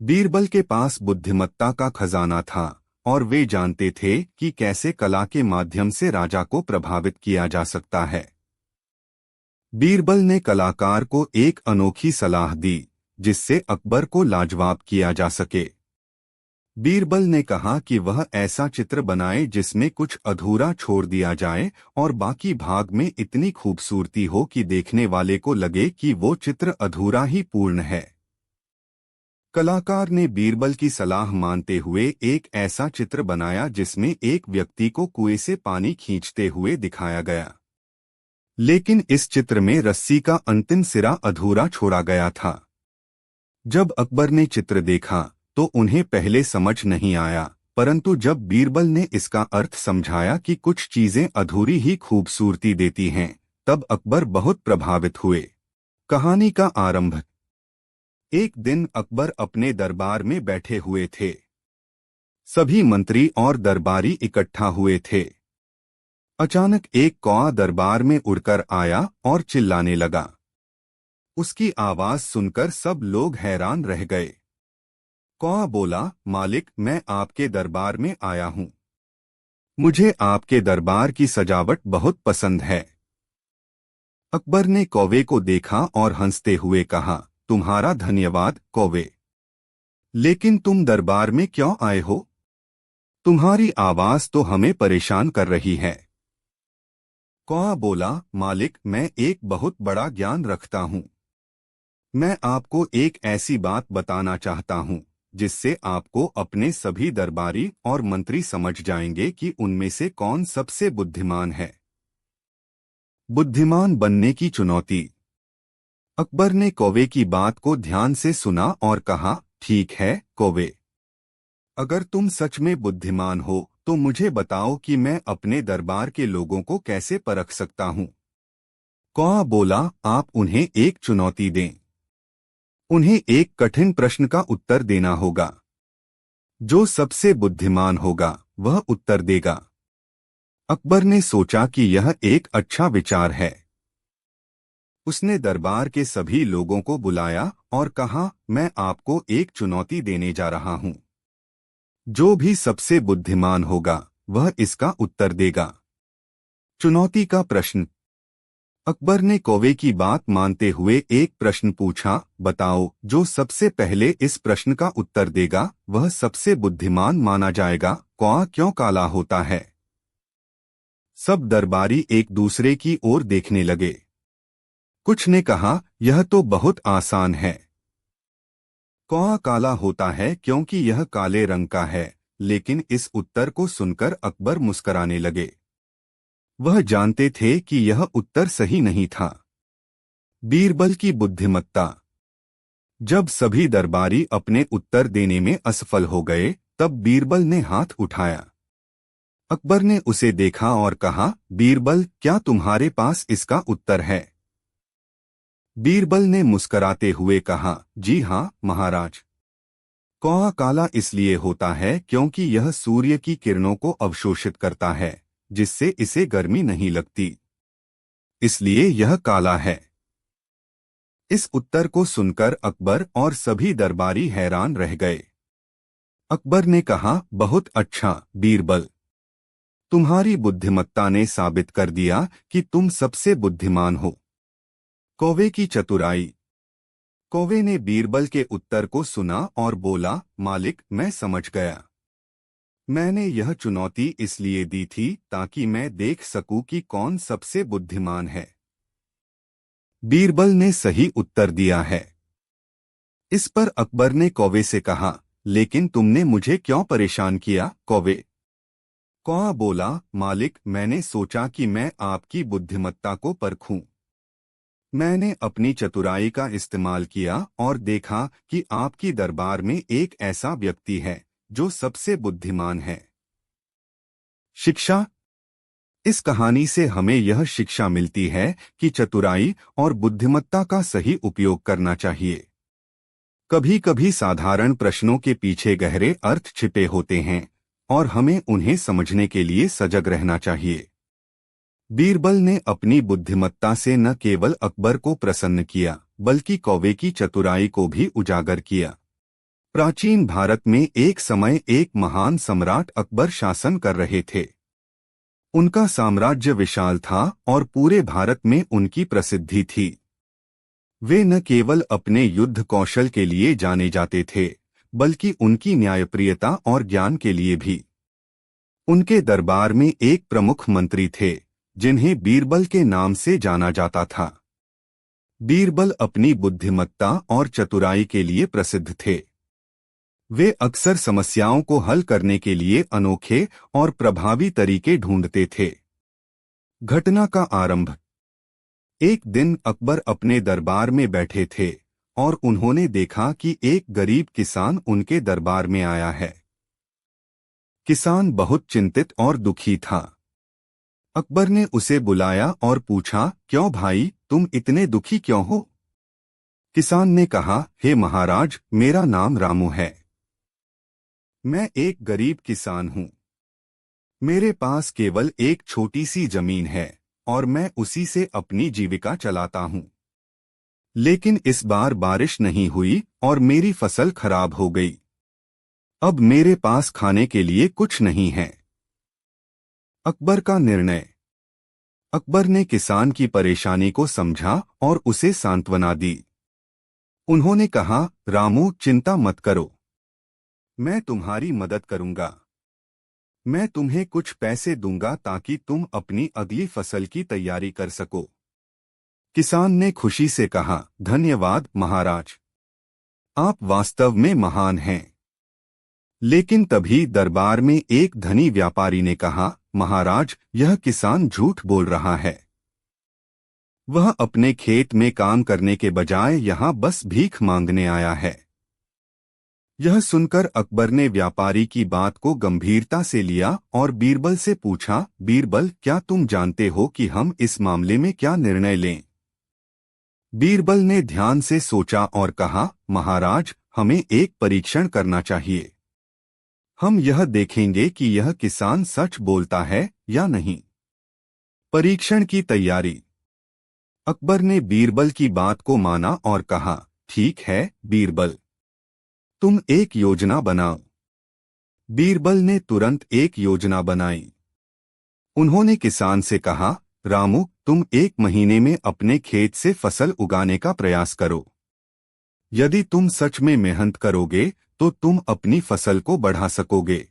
बीरबल के पास बुद्धिमत्ता का खजाना था और वे जानते थे कि कैसे कला के माध्यम से राजा को प्रभावित किया जा सकता है। बीरबल ने कलाकार को एक अनोखी सलाह दी जिससे अकबर को लाजवाब किया जा सके। बीरबल ने कहा कि वह ऐसा चित्र बनाए जिसमें कुछ अधूरा छोड़ दिया जाए और बाकी भाग में इतनी खूबसूरती हो कि देखने वाले को लगे कि वो चित्र अधूरा ही पूर्ण है। कलाकार ने बीरबल की सलाह मानते हुए एक ऐसा चित्र बनाया जिसमें एक व्यक्ति को कुएं से पानी खींचते हुए दिखाया गया। लेकिन इस चित्र में रस्सी का अंतिम सिरा अधूरा छोड़ा गया था। जब अकबर ने चित्र देखा तो उन्हें पहले समझ नहीं आया, परंतु जब बीरबल ने इसका अर्थ समझाया कि कुछ चीजें अधूरी ही खूबसूरती देती हैं, तब अकबर बहुत प्रभावित हुए। कहानी का आरंभ। एक दिन अकबर अपने दरबार में बैठे हुए थे। सभी मंत्री और दरबारी इकट्ठा हुए थे। अचानक एक कौआ दरबार में उड़कर आया और चिल्लाने लगा। उसकी आवाज सुनकर सब लोग हैरान रह गए। कौआ बोला, मालिक, मैं आपके दरबार में आया हूँ। मुझे आपके दरबार की सजावट बहुत पसंद है। अकबर ने कौवे को देखा और हंसते हुए कहा, तुम्हारा धन्यवाद कौवे। लेकिन तुम दरबार में क्यों आए हो? तुम्हारी आवाज तो हमें परेशान कर रही है। कौआ बोला, मालिक, मैं एक बहुत बड़ा ज्ञान रखता हूँ। मैं आपको एक ऐसी बात बताना चाहता हूँ जिससे आपको अपने सभी दरबारी और मंत्री समझ जाएंगे कि उनमें से कौन सबसे बुद्धिमान है। बुद्धिमान बनने की चुनौती। अकबर ने कौवे की बात को ध्यान से सुना और कहा, ठीक है कौवे, अगर तुम सच में बुद्धिमान हो तो मुझे बताओ कि मैं अपने दरबार के लोगों को कैसे परख सकता हूँ। कौआ बोला, आप उन्हें एक चुनौती दें। उन्हें एक कठिन प्रश्न का उत्तर देना होगा। जो सबसे बुद्धिमान होगा वह उत्तर देगा। अकबर ने सोचा कि यह एक अच्छा विचार है। उसने दरबार के सभी लोगों को बुलाया और कहा, मैं आपको एक चुनौती देने जा रहा हूं। जो भी सबसे बुद्धिमान होगा वह इसका उत्तर देगा। चुनौती का प्रश्न। अकबर ने कौवे की बात मानते हुए एक प्रश्न पूछा, बताओ, जो सबसे पहले इस प्रश्न का उत्तर देगा वह सबसे बुद्धिमान माना जाएगा। कौआ क्यों काला होता है? सब दरबारी एक दूसरे की ओर देखने लगे। कुछ ने कहा, यह तो बहुत आसान है। कौआ काला होता है क्योंकि यह काले रंग का है। लेकिन इस उत्तर को सुनकर अकबर मुस्कराने लगे। वह जानते थे कि यह उत्तर सही नहीं था। बीरबल की बुद्धिमत्ता। जब सभी दरबारी अपने उत्तर देने में असफल हो गए, तब बीरबल ने हाथ उठाया। अकबर ने उसे देखा और कहा, बीरबल, क्या तुम्हारे पास इसका उत्तर है? बीरबल ने मुस्कराते हुए कहा, जी हाँ महाराज। कौआ काला इसलिए होता है क्योंकि यह सूर्य की किरणों को अवशोषित करता है, जिससे इसे गर्मी नहीं लगती, इसलिए यह काला है। इस उत्तर को सुनकर अकबर और सभी दरबारी हैरान रह गए। अकबर ने कहा, बहुत अच्छा बीरबल, तुम्हारी बुद्धिमत्ता ने साबित कर दिया कि तुम सबसे बुद्धिमान हो। कौवे की चतुराई। कौवे ने बीरबल के उत्तर को सुना और बोला, मालिक, मैं समझ गया। मैंने यह चुनौती इसलिए दी थी ताकि मैं देख सकूं कि कौन सबसे बुद्धिमान है। बीरबल ने सही उत्तर दिया है। इस पर अकबर ने कौवे से कहा, लेकिन तुमने मुझे क्यों परेशान किया कौवे? कौआ बोला, मालिक, मैंने सोचा कि मैं आपकी बुद्धिमत्ता को परखूं। मैंने अपनी चतुराई का इस्तेमाल किया और देखा कि आपकी दरबार में एक ऐसा व्यक्ति है जो सबसे बुद्धिमान है। शिक्षा। इस कहानी से हमें यह शिक्षा मिलती है कि चतुराई और बुद्धिमत्ता का सही उपयोग करना चाहिए। कभी कभी साधारण प्रश्नों के पीछे गहरे अर्थ छिपे होते हैं और हमें उन्हें समझने के लिए सजग रहना चाहिए। बीरबल ने अपनी बुद्धिमत्ता से न केवल अकबर को प्रसन्न किया, बल्कि कौवे की चतुराई को भी उजागर किया। प्राचीन भारत में एक समय एक महान सम्राट अकबर शासन कर रहे थे। उनका साम्राज्य विशाल था और पूरे भारत में उनकी प्रसिद्धि थी। वे न केवल अपने युद्ध कौशल के लिए जाने जाते थे, बल्कि उनकी न्यायप्रियता और ज्ञान के लिए भी। उनके दरबार में एक प्रमुख मंत्री थे, जिन्हें बीरबल के नाम से जाना जाता था। बीरबल अपनी बुद्धिमत्ता और चतुराई के लिए प्रसिद्ध थे। वे अक्सर समस्याओं को हल करने के लिए अनोखे और प्रभावी तरीके ढूंढते थे। घटना का आरंभ। एक दिन अकबर अपने दरबार में बैठे थे और उन्होंने देखा कि एक गरीब किसान उनके दरबार में आया है। किसान बहुत चिंतित और दुखी था। अकबर ने उसे बुलाया और पूछा, क्यों भाई, तुम इतने दुखी क्यों हो? किसान ने कहा, हे महाराज, मेरा नाम रामू है। मैं एक गरीब किसान हूँ। मेरे पास केवल एक छोटी सी जमीन है और मैं उसी से अपनी जीविका चलाता हूँ। लेकिन इस बार बारिश नहीं हुई और मेरी फसल खराब हो गई। अब मेरे पास खाने के लिए कुछ नहीं है। अकबर का निर्णय। अकबर ने किसान की परेशानी को समझा और उसे सांत्वना दी। उन्होंने कहा, रामू, चिंता मत करो, मैं तुम्हारी मदद करूंगा। मैं तुम्हें कुछ पैसे दूंगा ताकि तुम अपनी अगली फसल की तैयारी कर सको। किसान ने खुशी से कहा, धन्यवाद महाराज, आप वास्तव में महान हैं। लेकिन तभी दरबार में एक धनी व्यापारी ने कहा, महाराज, यह किसान झूठ बोल रहा है। वह अपने खेत में काम करने के बजाय यहाँ बस भीख मांगने आया है। यह सुनकर अकबर ने व्यापारी की बात को गंभीरता से लिया और बीरबल से पूछा, बीरबल, क्या तुम जानते हो कि हम इस मामले में क्या निर्णय लें? बीरबल ने ध्यान से सोचा और कहा, महाराज, हमें एक परीक्षण करना चाहिए। हम यह देखेंगे कि यह किसान सच बोलता है या नहीं। परीक्षण की तैयारी। अकबर ने बीरबल की बात को माना और कहा, ठीक है बीरबल, तुम एक योजना बनाओ। बीरबल ने तुरंत एक योजना बनाई। उन्होंने किसान से कहा, रामू, तुम एक महीने में अपने खेत से फसल उगाने का प्रयास करो। यदि तुम सच में मेहनत करोगे तो तुम अपनी फसल को बढ़ा सकोगे।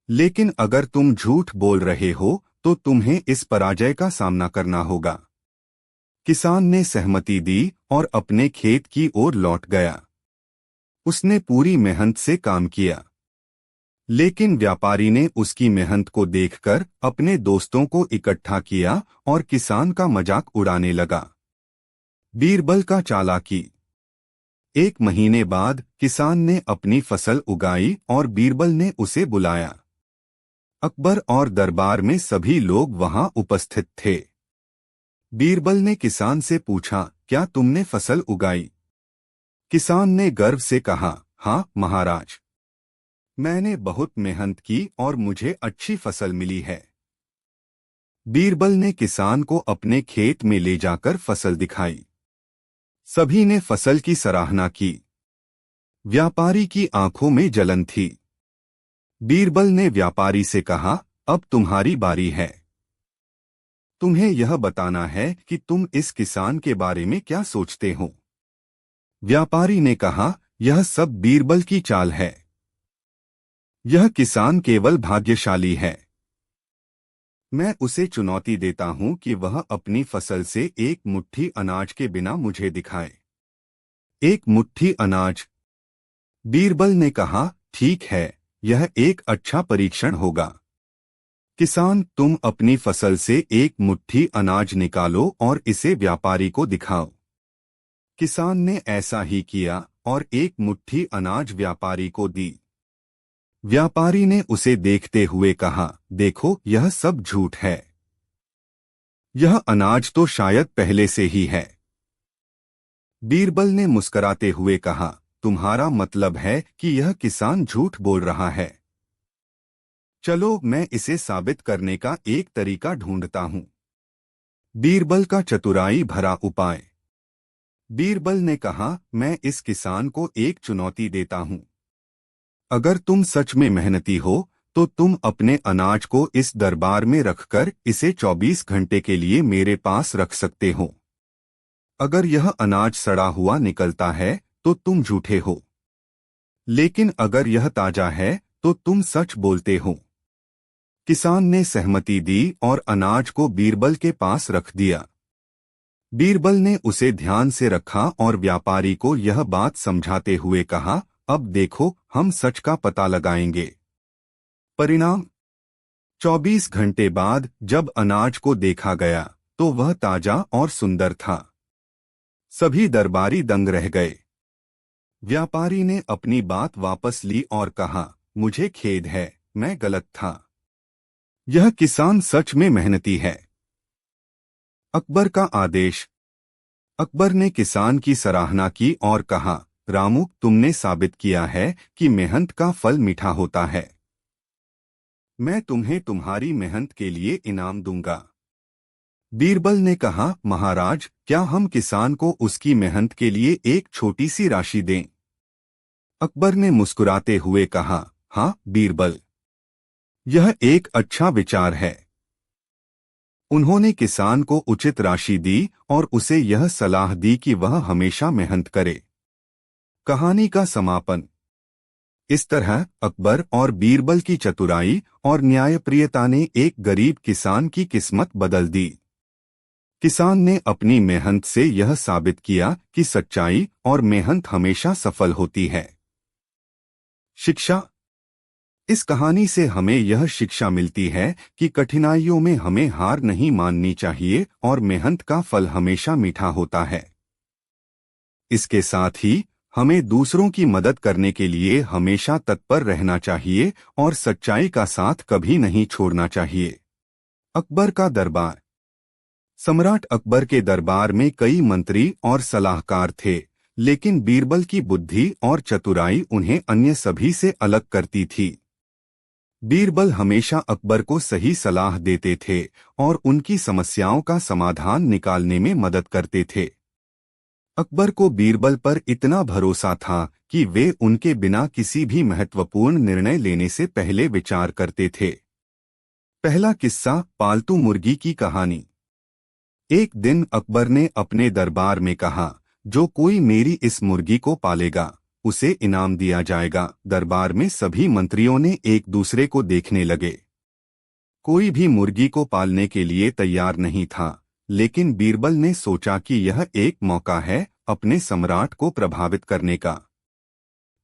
लेकिन अगर तुम झूठ बोल रहे हो तो तुम्हें इस पराजय का सामना करना होगा। किसान ने सहमति दी और अपने खेत की ओर लौट गया। उसने पूरी मेहनत से काम किया। लेकिन व्यापारी ने उसकी मेहनत को देखकर अपने दोस्तों को इकट्ठा किया और किसान का मजाक उड़ाने लगा। बीरबल का चालाकी। एक महीने बाद किसान ने अपनी फसल उगाई और बीरबल ने उसे बुलाया। अकबर और दरबार में सभी लोग वहां उपस्थित थे। बीरबल ने किसान से पूछा, क्या तुमने फसल उगाई? किसान ने गर्व से कहा, हाँ महाराज, मैंने बहुत मेहनत की और मुझे अच्छी फसल मिली है। बीरबल ने किसान को अपने खेत में ले जाकर फसल दिखाई। सभी ने फसल की सराहना की। व्यापारी की आंखों में जलन थी। बीरबल ने व्यापारी से कहा, अब तुम्हारी बारी है। तुम्हें यह बताना है कि तुम इस किसान के बारे में क्या सोचते हो। व्यापारी ने कहा, यह सब बीरबल की चाल है। यह किसान केवल भाग्यशाली है। मैं उसे चुनौती देता हूं कि वह अपनी फसल से एक मुट्ठी अनाज के बिना मुझे दिखाए। एक मुट्ठी अनाज। बीरबल ने कहा, ठीक है, यह एक अच्छा परीक्षण होगा। किसान, तुम अपनी फसल से एक मुट्ठी अनाज निकालो और इसे व्यापारी को दिखाओ। किसान ने ऐसा ही किया और एक मुट्ठी अनाज व्यापारी को दी। व्यापारी ने उसे देखते हुए कहा, देखो, यह सब झूठ है। यह अनाज तो शायद पहले से ही है। बीरबल ने मुस्कुराते हुए कहा, तुम्हारा मतलब है कि यह किसान झूठ बोल रहा है। चलो, मैं इसे साबित करने का एक तरीका ढूंढता हूं। बीरबल का चतुराई भरा उपाय। बीरबल ने कहा, मैं इस किसान को एक चुनौती देता हूं। अगर तुम सच में मेहनती हो तो तुम अपने अनाज को इस दरबार में रखकर इसे 24 घंटे के लिए मेरे पास रख सकते हो। अगर यह अनाज सड़ा हुआ निकलता है तो तुम झूठे हो, लेकिन अगर यह ताजा है तो तुम सच बोलते हो। किसान ने सहमति दी और अनाज को बीरबल के पास रख दिया। बीरबल ने उसे ध्यान से रखा और व्यापारी को यह बात समझाते हुए कहा, अब देखो, हम सच का पता लगाएंगे। परिणाम, 24 घंटे बाद जब अनाज को देखा गया तो वह ताजा और सुंदर था। सभी दरबारी दंग रह गए। व्यापारी ने अपनी बात वापस ली और कहा, मुझे खेद है, मैं गलत था। यह किसान सच में मेहनती है। अकबर का आदेश। अकबर ने किसान की सराहना की और कहा, रामू, तुमने साबित किया है कि मेहनत का फल मीठा होता है। मैं तुम्हें तुम्हारी मेहनत के लिए इनाम दूंगा। बीरबल ने कहा, महाराज, क्या हम किसान को उसकी मेहनत के लिए एक छोटी सी राशि दें? अकबर ने मुस्कुराते हुए कहा, हाँ बीरबल, यह एक अच्छा विचार है। उन्होंने किसान को उचित राशि दी और उसे यह सलाह दी कि वह हमेशा मेहनत करे। कहानी का समापन। इस तरह अकबर और बीरबल की चतुराई और न्यायप्रियता ने एक गरीब किसान की किस्मत बदल दी। किसान ने अपनी मेहनत से यह साबित किया कि सच्चाई और मेहनत हमेशा सफल होती है। शिक्षा। इस कहानी से हमें यह शिक्षा मिलती है कि कठिनाइयों में हमें हार नहीं माननी चाहिए और मेहनत का फल हमेशा मीठा होता है। इसके साथ ही हमें दूसरों की मदद करने के लिए हमेशा तत्पर रहना चाहिए और सच्चाई का साथ कभी नहीं छोड़ना चाहिए। अकबर का दरबार। सम्राट अकबर के दरबार में कई मंत्री और सलाहकार थे, लेकिन बीरबल की बुद्धि और चतुराई उन्हें अन्य सभी से अलग करती थी। बीरबल हमेशा अकबर को सही सलाह देते थे और उनकी समस्याओं का समाधान निकालने में मदद करते थे। अकबर को बीरबल पर इतना भरोसा था कि वे उनके बिना किसी भी महत्वपूर्ण निर्णय लेने से पहले विचार करते थे। पहला किस्सा, पालतू मुर्गी की कहानी। एक दिन अकबर ने अपने दरबार में कहा, जो कोई मेरी इस मुर्गी को पालेगा उसे इनाम दिया जाएगा। दरबार में सभी मंत्रियों ने एक दूसरे को देखने लगे। कोई भी मुर्गी को पालने के लिए तैयार नहीं था, लेकिन बीरबल ने सोचा कि यह एक मौका है अपने सम्राट को प्रभावित करने का।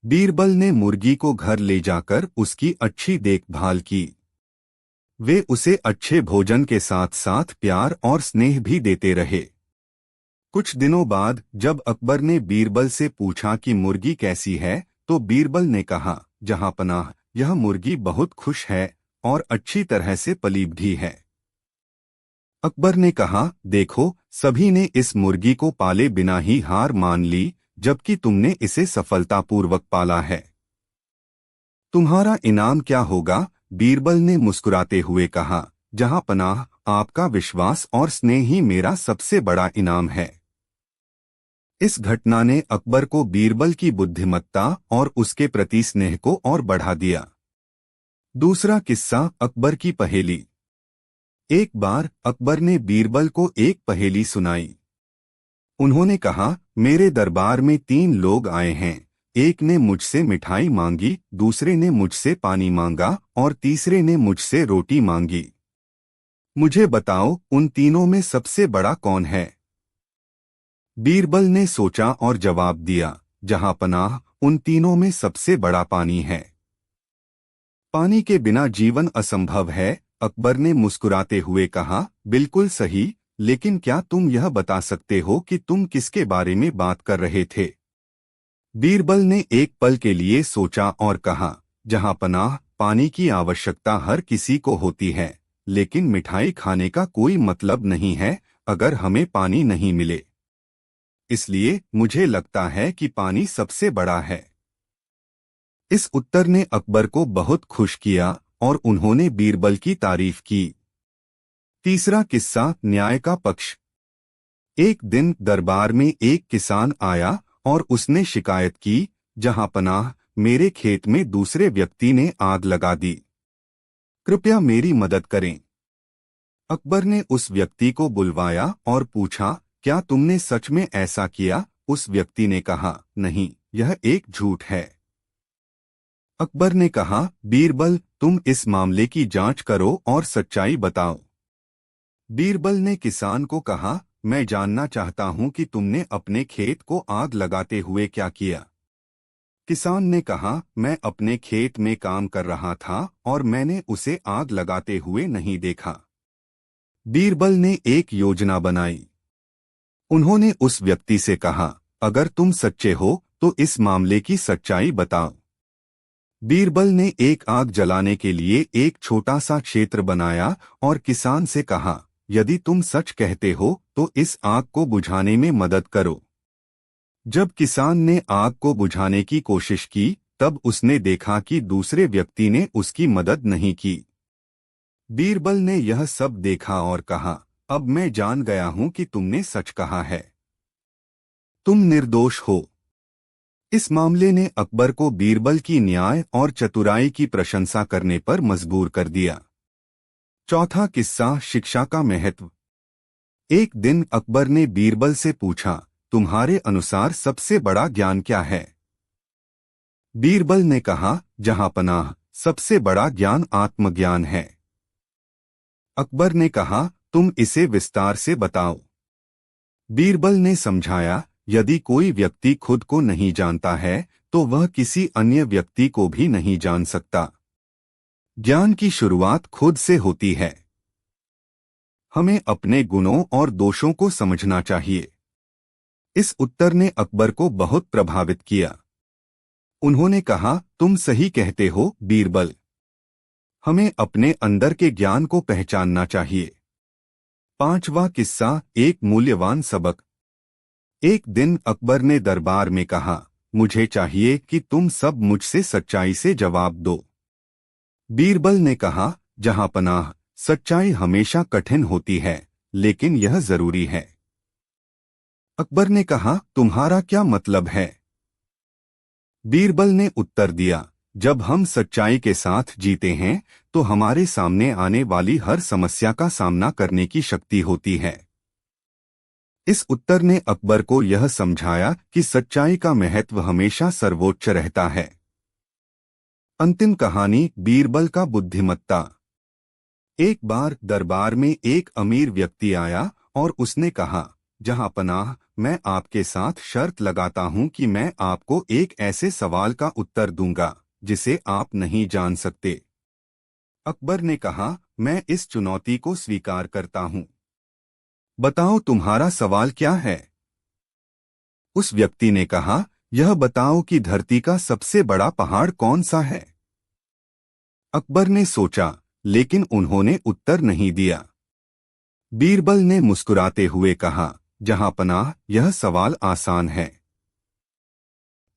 बीरबल ने मुर्गी को घर ले जाकर उसकी अच्छी देखभाल की। वे उसे अच्छे भोजन के साथ साथ प्यार और स्नेह भी देते रहे। कुछ दिनों बाद जब अकबर ने बीरबल से पूछा कि मुर्गी कैसी है, तो बीरबल ने कहा, जहां पनाह, यह मुर्गी बहुत खुश है और अच्छी तरह से पली भी है। अकबर ने कहा, देखो, सभी ने इस मुर्गी को पाले बिना ही हार मान ली, जबकि तुमने इसे सफलतापूर्वक पाला है। तुम्हारा इनाम क्या होगा? बीरबल ने मुस्कुराते हुए कहा, जहां पनाह, आपका विश्वास और स्नेह ही मेरा सबसे बड़ा इनाम है। इस घटना ने अकबर को बीरबल की बुद्धिमत्ता और उसके प्रति स्नेह को और बढ़ा दिया। दूसरा किस्सा, अकबर की पहेली। एक बार अकबर ने बीरबल को एक पहेली सुनाई। उन्होंने कहा, मेरे दरबार में 3 लोग आए हैं। एक ने मुझसे मिठाई मांगी, दूसरे ने मुझसे पानी मांगा और तीसरे ने मुझसे रोटी मांगी। मुझे बताओ, उन तीनों में सबसे बड़ा कौन है? बीरबल ने सोचा और जवाब दिया, जहां पनाह, उन तीनों में सबसे बड़ा पानी है। पानी के बिना जीवन असंभव है। अकबर ने मुस्कुराते हुए कहा, बिल्कुल सही, लेकिन क्या तुम यह बता सकते हो कि तुम किसके बारे में बात कर रहे थे? बीरबल ने एक पल के लिए सोचा और कहा, जहां पनाह, पानी की आवश्यकता हर किसी को होती है, लेकिन मिठाई खाने का कोई मतलब नहीं है अगर हमें पानी नहीं मिले। इसलिए मुझे लगता है कि पानी सबसे बड़ा है। इस उत्तर ने अकबर को बहुत खुश किया और उन्होंने बीरबल की तारीफ की। तीसरा किस्सा, न्याय का पक्ष। एक दिन दरबार में एक किसान आया और उसने शिकायत की, जहां पनाह, मेरे खेत में दूसरे व्यक्ति ने आग लगा दी। कृपया मेरी मदद करें। अकबर ने उस व्यक्ति को बुलवाया और पूछा, क्या तुमने सच में ऐसा किया? उस व्यक्ति ने कहा, नहीं, यह एक झूठ है। अकबर ने कहा, बीरबल, तुम इस मामले की जांच करो और सच्चाई बताओ। बीरबल ने किसान को कहा, मैं जानना चाहता हूं कि तुमने अपने खेत को आग लगाते हुए क्या किया। किसान ने कहा, मैं अपने खेत में काम कर रहा था और मैंने उसे आग लगाते हुए नहीं देखा। बीरबल ने एक योजना बनाई। उन्होंने उस व्यक्ति से कहा, अगर तुम सच्चे हो तो इस मामले की सच्चाई बताओ। बीरबल ने एक आग जलाने के लिए एक छोटा सा क्षेत्र बनाया और किसान से कहा, यदि तुम सच कहते हो तो इस आग को बुझाने में मदद करो। जब किसान ने आग को बुझाने की कोशिश की, तब उसने देखा कि दूसरे व्यक्ति ने उसकी मदद नहीं की। बीरबल ने यह सब देखा और कहा, अब मैं जान गया हूं कि तुमने सच कहा है। तुम निर्दोष हो। इस मामले ने अकबर को बीरबल की न्याय और चतुराई की प्रशंसा करने पर मजबूर कर दिया। चौथा किस्सा, शिक्षा का महत्व। एक दिन अकबर ने बीरबल से पूछा, तुम्हारे अनुसार सबसे बड़ा ज्ञान क्या है? बीरबल ने कहा, जहांपनाह, सबसे बड़ा ज्ञान आत्मज्ञान है। अकबर ने कहा, तुम इसे विस्तार से बताओ। बीरबल ने समझाया, यदि कोई व्यक्ति खुद को नहीं जानता है तो वह किसी अन्य व्यक्ति को भी नहीं जान सकता। ज्ञान की शुरुआत खुद से होती है। हमें अपने गुणों और दोषों को समझना चाहिए। इस उत्तर ने अकबर को बहुत प्रभावित किया। उन्होंने कहा, तुम सही कहते हो बीरबल। हमें अपने अंदर के ज्ञान को पहचानना चाहिए। पांचवा किस्सा, एक मूल्यवान सबक। एक दिन अकबर ने दरबार में कहा, मुझे चाहिए कि तुम सब मुझसे सच्चाई से जवाब दो। बीरबल ने कहा, जहांपनाह, सच्चाई हमेशा कठिन होती है, लेकिन यह जरूरी है। अकबर ने कहा, तुम्हारा क्या मतलब है? बीरबल ने उत्तर दिया, जब हम सच्चाई के साथ जीते हैं तो हमारे सामने आने वाली हर समस्या का सामना करने की शक्ति होती है। इस उत्तर ने अकबर को यह समझाया कि सच्चाई का महत्व हमेशा सर्वोच्च रहता है। अंतिम कहानी, बीरबल का बुद्धिमत्ता। एक बार दरबार में एक अमीर व्यक्ति आया और उसने कहा, जहांपनाह, मैं आपके साथ शर्त लगाता हूं कि मैं आपको एक ऐसे सवाल का उत्तर दूंगा जिसे आप नहीं जान सकते। अकबर ने कहा, मैं इस चुनौती को स्वीकार करता हूं। बताओ तुम्हारा सवाल क्या है? उस व्यक्ति ने कहा, यह बताओ कि धरती का सबसे बड़ा पहाड़ कौन सा है? अकबर ने सोचा, लेकिन उन्होंने उत्तर नहीं दिया। बीरबल ने मुस्कुराते हुए कहा, जहांपनाह, यह सवाल आसान है।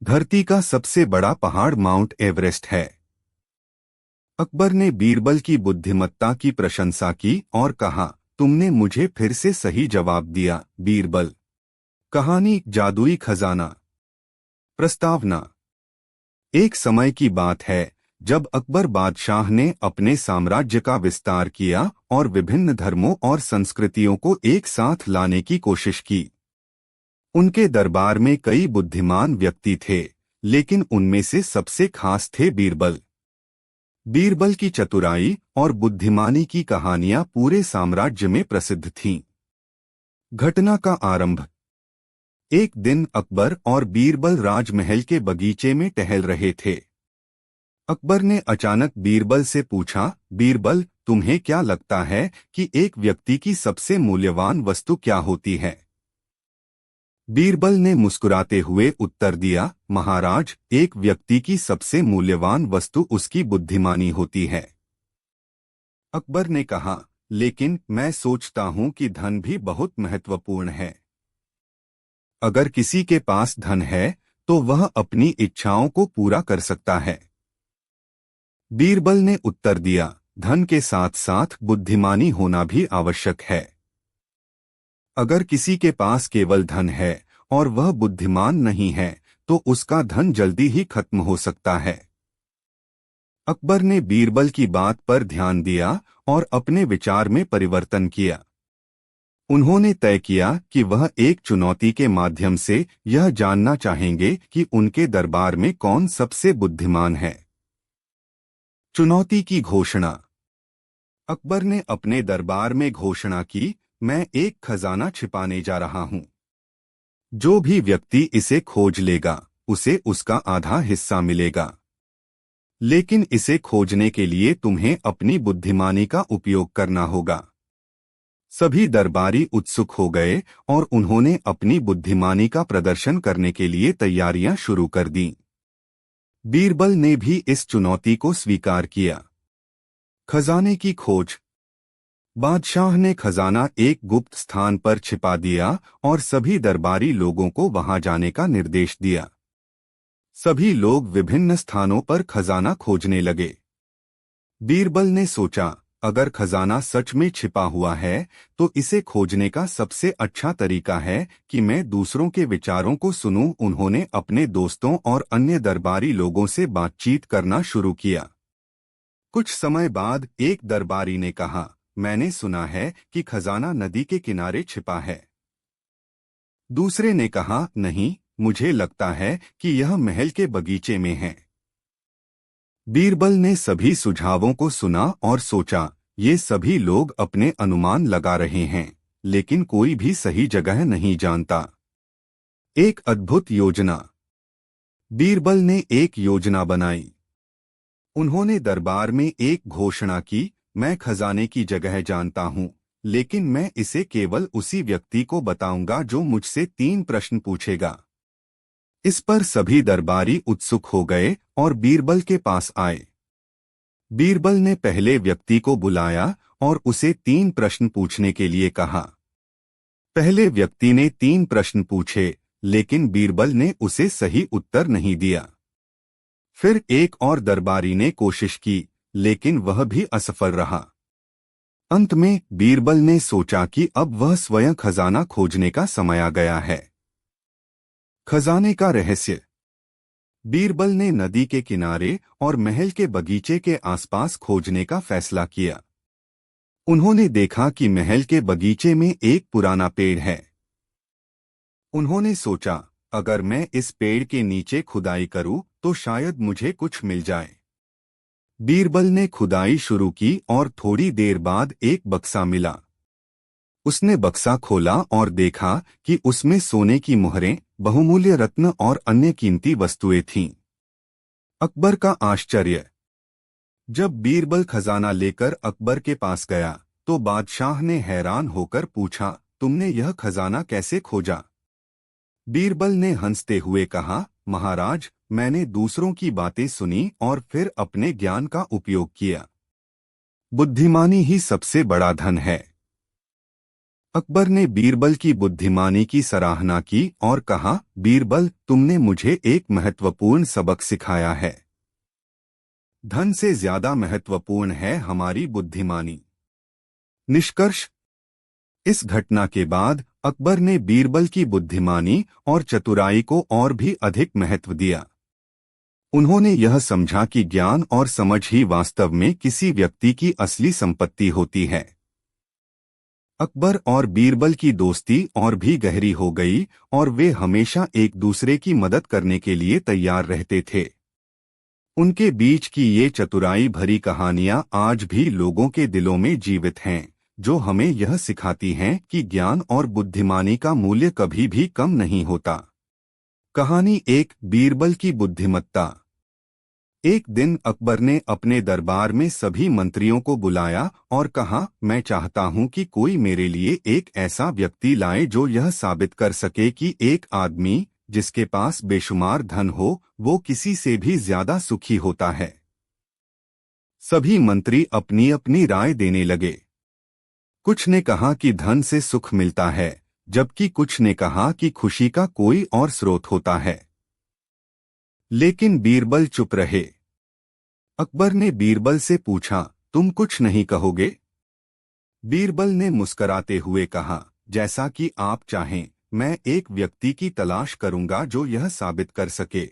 धरती का सबसे बड़ा पहाड़ माउंट एवरेस्ट है। अकबर ने बीरबल की बुद्धिमत्ता की प्रशंसा की और कहा, तुमने मुझे फिर से सही जवाब दिया बीरबल। कहानी, जादुई खजाना। प्रस्तावना। एक समय की बात है जब अकबर बादशाह ने अपने साम्राज्य का विस्तार किया और विभिन्न धर्मों और संस्कृतियों को एक साथ लाने की कोशिश की। उनके दरबार में कई बुद्धिमान व्यक्ति थे, लेकिन उनमें से सबसे खास थे बीरबल। बीरबल की चतुराई और बुद्धिमानी की कहानियां पूरे साम्राज्य में प्रसिद्ध थीं। घटना का आरंभ। एक दिन अकबर और बीरबल राजमहल के बगीचे में टहल रहे थे। अकबर ने अचानक बीरबल से पूछा, बीरबल, तुम्हें क्या लगता है कि एक व्यक्ति की सबसे मूल्यवान वस्तु क्या होती है? बीरबल ने मुस्कुराते हुए उत्तर दिया, महाराज, एक व्यक्ति की सबसे मूल्यवान वस्तु उसकी बुद्धिमानी होती है। अकबर ने कहा, लेकिन मैं सोचता हूं कि धन भी बहुत महत्वपूर्ण है। अगर किसी के पास धन है तो वह अपनी इच्छाओं को पूरा कर सकता है। बीरबल ने उत्तर दिया, धन के साथ साथ बुद्धिमानी होना भी आवश्यक है। अगर किसी के पास केवल धन है और वह बुद्धिमान नहीं है तो उसका धन जल्दी ही खत्म हो सकता है। अकबर ने बीरबल की बात पर ध्यान दिया और अपने विचार में परिवर्तन किया। उन्होंने तय किया कि वह एक चुनौती के माध्यम से यह जानना चाहेंगे कि उनके दरबार में कौन सबसे बुद्धिमान है। चुनौती की घोषणा। अकबर ने अपने दरबार में घोषणा की, मैं एक खजाना छिपाने जा रहा हूं। जो भी व्यक्ति इसे खोज लेगा उसे उसका आधा हिस्सा मिलेगा। लेकिन इसे खोजने के लिए तुम्हें अपनी बुद्धिमानी का उपयोग करना होगा। सभी दरबारी उत्सुक हो गए और उन्होंने अपनी बुद्धिमानी का प्रदर्शन करने के लिए तैयारियां शुरू कर दीं। बीरबल ने भी इस चुनौती को स्वीकार किया। खजाने की खोज। बादशाह ने खजाना एक गुप्त स्थान पर छिपा दिया और सभी दरबारी लोगों को वहां जाने का निर्देश दिया। सभी लोग विभिन्न स्थानों पर खजाना खोजने लगे। बीरबल ने सोचा, अगर खजाना सच में छिपा हुआ है तो इसे खोजने का सबसे अच्छा तरीका है कि मैं दूसरों के विचारों को सुनूं। उन्होंने अपने दोस्तों और अन्य दरबारी लोगों से बातचीत करना शुरू किया। कुछ समय बाद एक दरबारी ने कहा, मैंने सुना है कि खजाना नदी के किनारे छिपा है। दूसरे ने कहा, नहीं, मुझे लगता है कि यह महल के बगीचे में है। बीरबल ने सभी सुझावों को सुना और सोचा, ये सभी लोग अपने अनुमान लगा रहे हैं, लेकिन कोई भी सही जगह नहीं जानता। एक अद्भुत योजना। बीरबल ने एक योजना बनाई। उन्होंने दरबार में एक घोषणा की, मैं खजाने की जगह जानता हूं, लेकिन मैं इसे केवल उसी व्यक्ति को बताऊंगा जो मुझसे 3 प्रश्न पूछेगा। इस पर सभी दरबारी उत्सुक हो गए और बीरबल के पास आए। बीरबल ने पहले व्यक्ति को बुलाया और उसे 3 प्रश्न पूछने के लिए कहा। पहले व्यक्ति ने 3 प्रश्न पूछे, लेकिन बीरबल ने उसे सही उत्तर नहीं दिया। फिर एक और दरबारी ने कोशिश की, लेकिन वह भी असफल रहा। अंत में बीरबल ने सोचा कि अब वह स्वयं खजाना खोजने का समय आ गया है। खजाने का रहस्य। बीरबल ने नदी के किनारे और महल के बगीचे के आसपास खोजने का फैसला किया। उन्होंने देखा कि महल के बगीचे में एक पुराना पेड़ है। उन्होंने सोचा, अगर मैं इस पेड़ के नीचे खुदाई करूं तो शायद मुझे कुछ मिल जाए। बीरबल ने खुदाई शुरू की और थोड़ी देर बाद एक बक्सा मिला। उसने बक्सा खोला और देखा कि उसमें सोने की मुहरें, बहुमूल्य रत्न और अन्य कीमती वस्तुएं थीं। अकबर का आश्चर्य। जब बीरबल खजाना लेकर अकबर के पास गया तो बादशाह ने हैरान होकर पूछा, तुमने यह खजाना कैसे खोजा? बीरबल ने हंसते हुए कहा, महाराज, मैंने दूसरों की बातें सुनी और फिर अपने ज्ञान का उपयोग किया। बुद्धिमानी ही सबसे बड़ा धन है। अकबर ने बीरबल की बुद्धिमानी की सराहना की और कहा, बीरबल, तुमने मुझे एक महत्वपूर्ण सबक सिखाया है। धन से ज्यादा महत्वपूर्ण है हमारी बुद्धिमानी। निष्कर्ष। इस घटना के बाद अकबर ने बीरबल की बुद्धिमानी और चतुराई को और भी अधिक महत्व दिया। उन्होंने यह समझा कि ज्ञान और समझ ही वास्तव में किसी व्यक्ति की असली संपत्ति होती है। अकबर और बीरबल की दोस्ती और भी गहरी हो गई और वे हमेशा एक दूसरे की मदद करने के लिए तैयार रहते थे। उनके बीच की ये चतुराई भरी कहानियां आज भी लोगों के दिलों में जीवित हैं, जो हमें यह सिखाती हैं कि ज्ञान और बुद्धिमानी का मूल्य कभी भी कम नहीं होता। कहानी 1, बीरबल की बुद्धिमत्ता। एक दिन अकबर ने अपने दरबार में सभी मंत्रियों को बुलाया और कहा, मैं चाहता हूं कि कोई मेरे लिए एक ऐसा व्यक्ति लाए जो यह साबित कर सके कि एक आदमी जिसके पास बेशुमार धन हो, वो किसी से भी ज्यादा सुखी होता है। सभी मंत्री अपनी अपनी राय देने लगे। कुछ ने कहा कि धन से सुख मिलता है, जबकि कुछ ने कहा कि खुशी का कोई और स्रोत होता है। लेकिन बीरबल चुप रहे। अकबर ने बीरबल से पूछा, तुम कुछ नहीं कहोगे? बीरबल ने मुस्कराते हुए कहा, जैसा कि आप चाहें, मैं एक व्यक्ति की तलाश करूंगा जो यह साबित कर सके।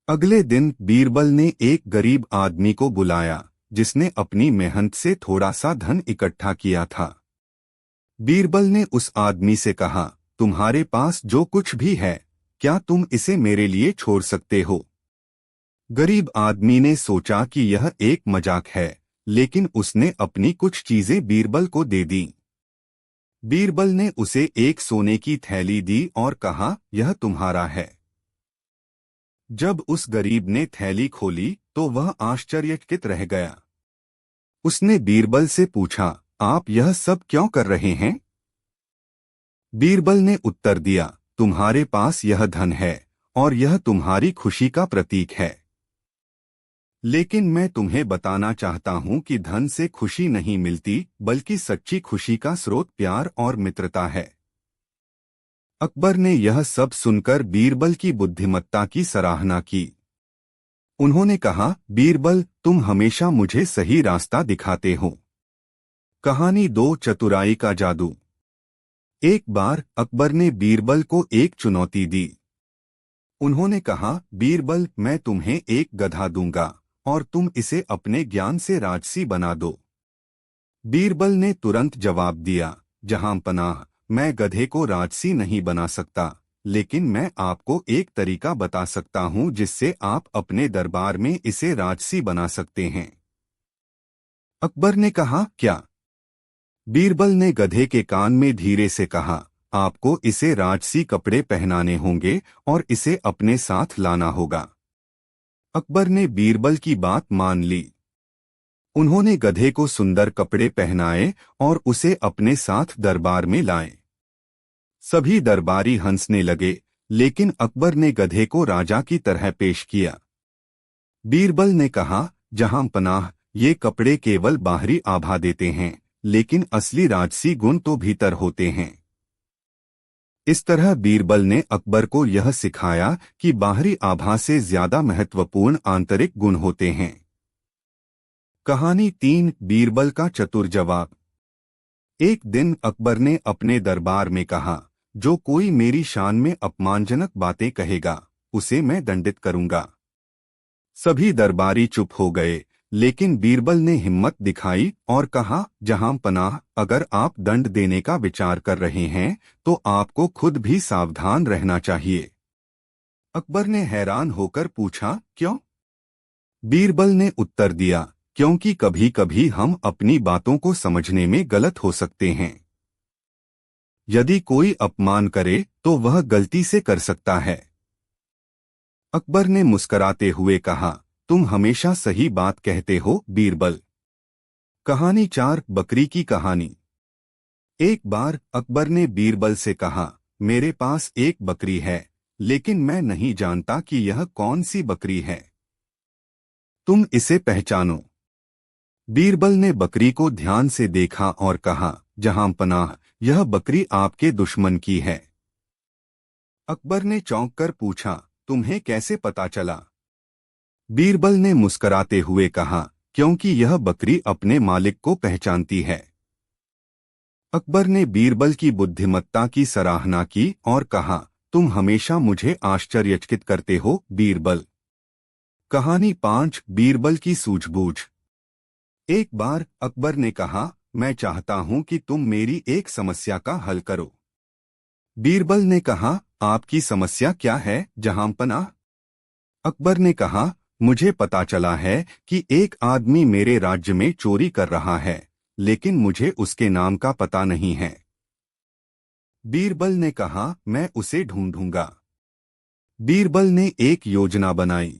अगले दिन बीरबल ने एक गरीब आदमी को बुलाया जिसने अपनी मेहनत से थोड़ा सा धन इकट्ठा किया था। बीरबल ने उस आदमी से कहा, तुम्हारे पास जो कुछ भी है, क्या तुम इसे मेरे लिए छोड़ सकते हो? गरीब आदमी ने सोचा कि यह एक मजाक है, लेकिन उसने अपनी कुछ चीजें बीरबल को दे दी। बीरबल ने उसे एक सोने की थैली दी और कहा, यह तुम्हारा है। जब उस गरीब ने थैली खोली तो वह आश्चर्यचकित रह गया। उसने बीरबल से पूछा, आप यह सब क्यों कर रहे हैं? बीरबल ने उत्तर दिया, तुम्हारे पास यह धन है और यह तुम्हारी खुशी का प्रतीक है। लेकिन मैं तुम्हें बताना चाहता हूं कि धन से खुशी नहीं मिलती, बल्कि सच्ची खुशी का स्रोत प्यार और मित्रता है। अकबर ने यह सब सुनकर बीरबल की बुद्धिमत्ता की सराहना की। उन्होंने कहा, बीरबल, तुम हमेशा मुझे सही रास्ता दिखाते हो। कहानी 2 चतुराई का जादू। एक बार अकबर ने बीरबल को एक चुनौती दी। उन्होंने कहा, बीरबल, मैं तुम्हें एक गधा दूंगा और तुम इसे अपने ज्ञान से राजसी बना दो। बीरबल ने तुरंत जवाब दिया, जहां पनाह, मैं गधे को राजसी नहीं बना सकता, लेकिन मैं आपको एक तरीका बता सकता हूं जिससे आप अपने दरबार में इसे राजसी बना सकते हैं। अकबर ने कहा, क्या? बीरबल ने गधे के कान में धीरे से कहा, आपको इसे राजसी कपड़े पहनाने होंगे और इसे अपने साथ लाना होगा। अकबर ने बीरबल की बात मान ली। उन्होंने गधे को सुंदर कपड़े पहनाए और उसे अपने साथ दरबार में लाए। सभी दरबारी हंसने लगे, लेकिन अकबर ने गधे को राजा की तरह पेश किया। बीरबल ने कहा, जहां पनाह, ये कपड़े केवल बाहरी आभा देते हैं, लेकिन असली राजसी गुण तो भीतर होते हैं। इस तरह बीरबल ने अकबर को यह सिखाया कि बाहरी आभा से ज्यादा महत्वपूर्ण आंतरिक गुण होते हैं। कहानी 3 बीरबल का चतुर जवाब। एक दिन अकबर ने अपने दरबार में कहा, जो कोई मेरी शान में अपमानजनक बातें कहेगा, उसे मैं दंडित करूंगा। सभी दरबारी चुप हो गए, लेकिन बीरबल ने हिम्मत दिखाई और कहा, जहां पनाह, अगर आप दंड देने का विचार कर रहे हैं तो आपको खुद भी सावधान रहना चाहिए। अकबर ने हैरान होकर पूछा, क्यों? बीरबल ने उत्तर दिया, क्योंकि कभी कभी हम अपनी बातों को समझने में गलत हो सकते हैं। यदि कोई अपमान करे तो वह गलती से कर सकता है। अकबर ने मुस्कराते हुए कहा, तुम हमेशा सही बात कहते हो, बीरबल। कहानी 4 बकरी की कहानी। एक बार अकबर ने बीरबल से कहा, मेरे पास एक बकरी है, लेकिन मैं नहीं जानता कि यह कौन सी बकरी है। तुम इसे पहचानो। बीरबल ने बकरी को ध्यान से देखा और कहा, जहां पनाह, यह बकरी आपके दुश्मन की है। अकबर ने चौंक कर पूछा, तुम्हें कैसे पता चला? बीरबल ने मुस्कराते हुए कहा, क्योंकि यह बकरी अपने मालिक को पहचानती है। अकबर ने बीरबल की बुद्धिमत्ता की सराहना की और कहा, तुम हमेशा मुझे आश्चर्यचकित करते हो, बीरबल। कहानी 5 बीरबल की सूझबूझ। एक बार अकबर ने कहा, मैं चाहता हूं कि तुम मेरी एक समस्या का हल करो। बीरबल ने कहा, आपकी समस्या क्या है, जहां पनाह? अकबर ने कहा, मुझे पता चला है कि एक आदमी मेरे राज्य में चोरी कर रहा है, लेकिन मुझे उसके नाम का पता नहीं है। बीरबल ने कहा, मैं उसे ढूंढूंगा। बीरबल ने एक योजना बनाई।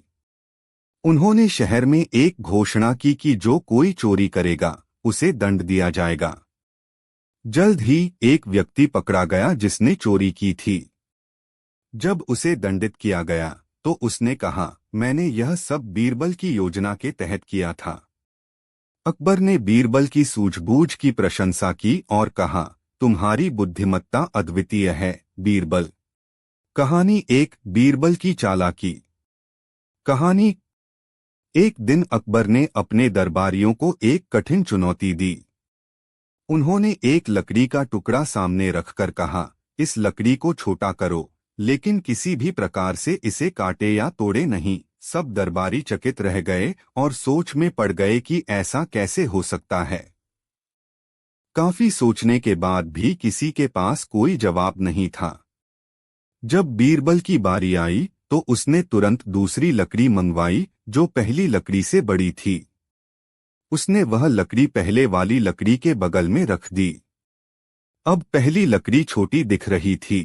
उन्होंने शहर में एक घोषणा की कि जो कोई चोरी करेगा, उसे दंड दिया जाएगा। जल्द ही एक व्यक्ति पकड़ा गया जिसने चोरी की थी। जब उसे दंडित किया गया तो उसने कहा, मैंने यह सब बीरबल की योजना के तहत किया था। अकबर ने बीरबल की सूझबूझ की प्रशंसा की और कहा, तुम्हारी बुद्धिमत्ता अद्वितीय है, बीरबल। कहानी 1 बीरबल की चालाकी। कहानी। एक दिन अकबर ने अपने दरबारियों को एक कठिन चुनौती दी। उन्होंने एक लकड़ी का टुकड़ा सामने रखकर कहा, इस लकड़ी को छोटा करो, लेकिन किसी भी प्रकार से इसे काटे या तोड़े नहीं। सब दरबारी चकित रह गए और सोच में पड़ गए कि ऐसा कैसे हो सकता है। काफी सोचने के बाद भी किसी के पास कोई जवाब नहीं था। जब बीरबल की बारी आई तो उसने तुरंत दूसरी लकड़ी मंगवाई जो पहली लकड़ी से बड़ी थी। उसने वह लकड़ी पहले वाली लकड़ी के बगल में रख दी। अब पहली लकड़ी छोटी दिख रही थी।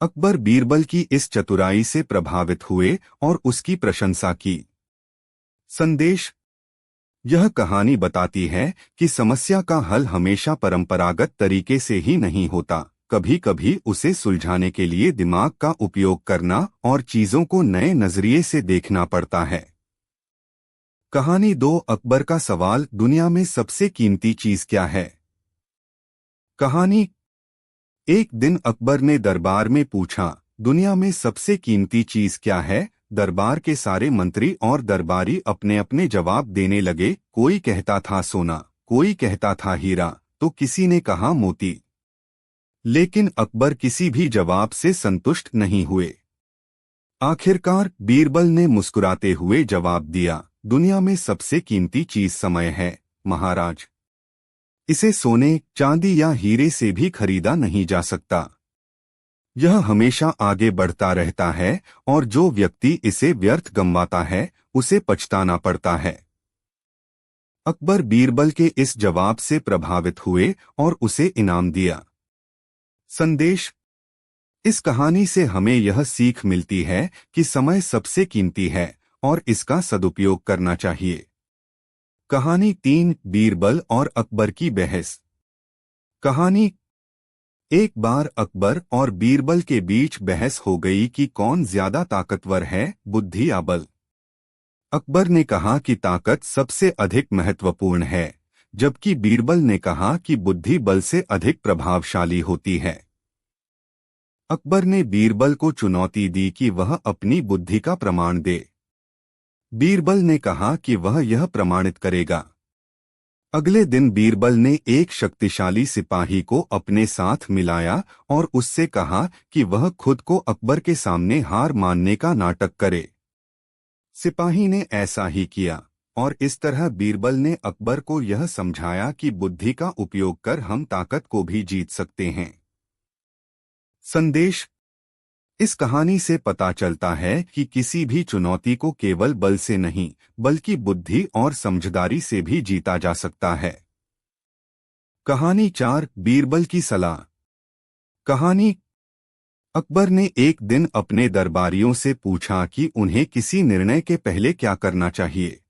अकबर बीरबल की इस चतुराई से प्रभावित हुए और उसकी प्रशंसा की। संदेश: यह कहानी बताती है कि समस्या का हल हमेशा परंपरागत तरीके से ही नहीं होता। कभी कभी उसे सुलझाने के लिए दिमाग का उपयोग करना और चीजों को नए नजरिए से देखना पड़ता है। कहानी 2 अकबर का सवाल: दुनिया में सबसे कीमती चीज क्या है? कहानी: एक दिन अकबर ने दरबार में पूछा, दुनिया में सबसे कीमती चीज क्या है? दरबार के सारे मंत्री और दरबारी अपने अपने जवाब देने लगे। कोई कहता था सोना, कोई कहता था हीरा, तो किसी ने कहा मोती। लेकिन अकबर किसी भी जवाब से संतुष्ट नहीं हुए। आखिरकार बीरबल ने मुस्कुराते हुए जवाब दिया, दुनिया में सबसे कीमती चीज समय है महाराज। इसे सोने, चांदी या हीरे से भी खरीदा नहीं जा सकता। यह हमेशा आगे बढ़ता रहता है और जो व्यक्ति इसे व्यर्थ गंवाता है उसे पछताना पड़ता है। अकबर बीरबल के इस जवाब से प्रभावित हुए और उसे इनाम दिया। संदेश: इस कहानी से हमें यह सीख मिलती है कि समय सबसे कीमती है और इसका सदुपयोग करना चाहिए। कहानी 3 बीरबल और अकबर की बहस। कहानी: एक बार अकबर और बीरबल के बीच बहस हो गई कि कौन ज्यादा ताकतवर है, बुद्धि या बल। अकबर ने कहा कि ताकत सबसे अधिक महत्वपूर्ण है, जबकि बीरबल ने कहा कि बुद्धि बल से अधिक प्रभावशाली होती है। अकबर ने बीरबल को चुनौती दी कि वह अपनी बुद्धि का प्रमाण दे। बीरबल ने कहा कि वह यह प्रमाणित करेगा। अगले दिन बीरबल ने एक शक्तिशाली सिपाही को अपने साथ मिलाया और उससे कहा कि वह खुद को अकबर के सामने हार मानने का नाटक करे। सिपाही ने ऐसा ही किया और इस तरह बीरबल ने अकबर को यह समझाया कि बुद्धि का उपयोग कर हम ताकत को भी जीत सकते हैं। संदेश: इस कहानी से पता चलता है कि किसी भी चुनौती को केवल बल से नहीं बल्कि बुद्धि और समझदारी से भी जीता जा सकता है। कहानी 4 बीरबल की सलाह। कहानी: अकबर ने एक दिन अपने दरबारियों से पूछा कि उन्हें किसी निर्णय के पहले क्या करना चाहिए।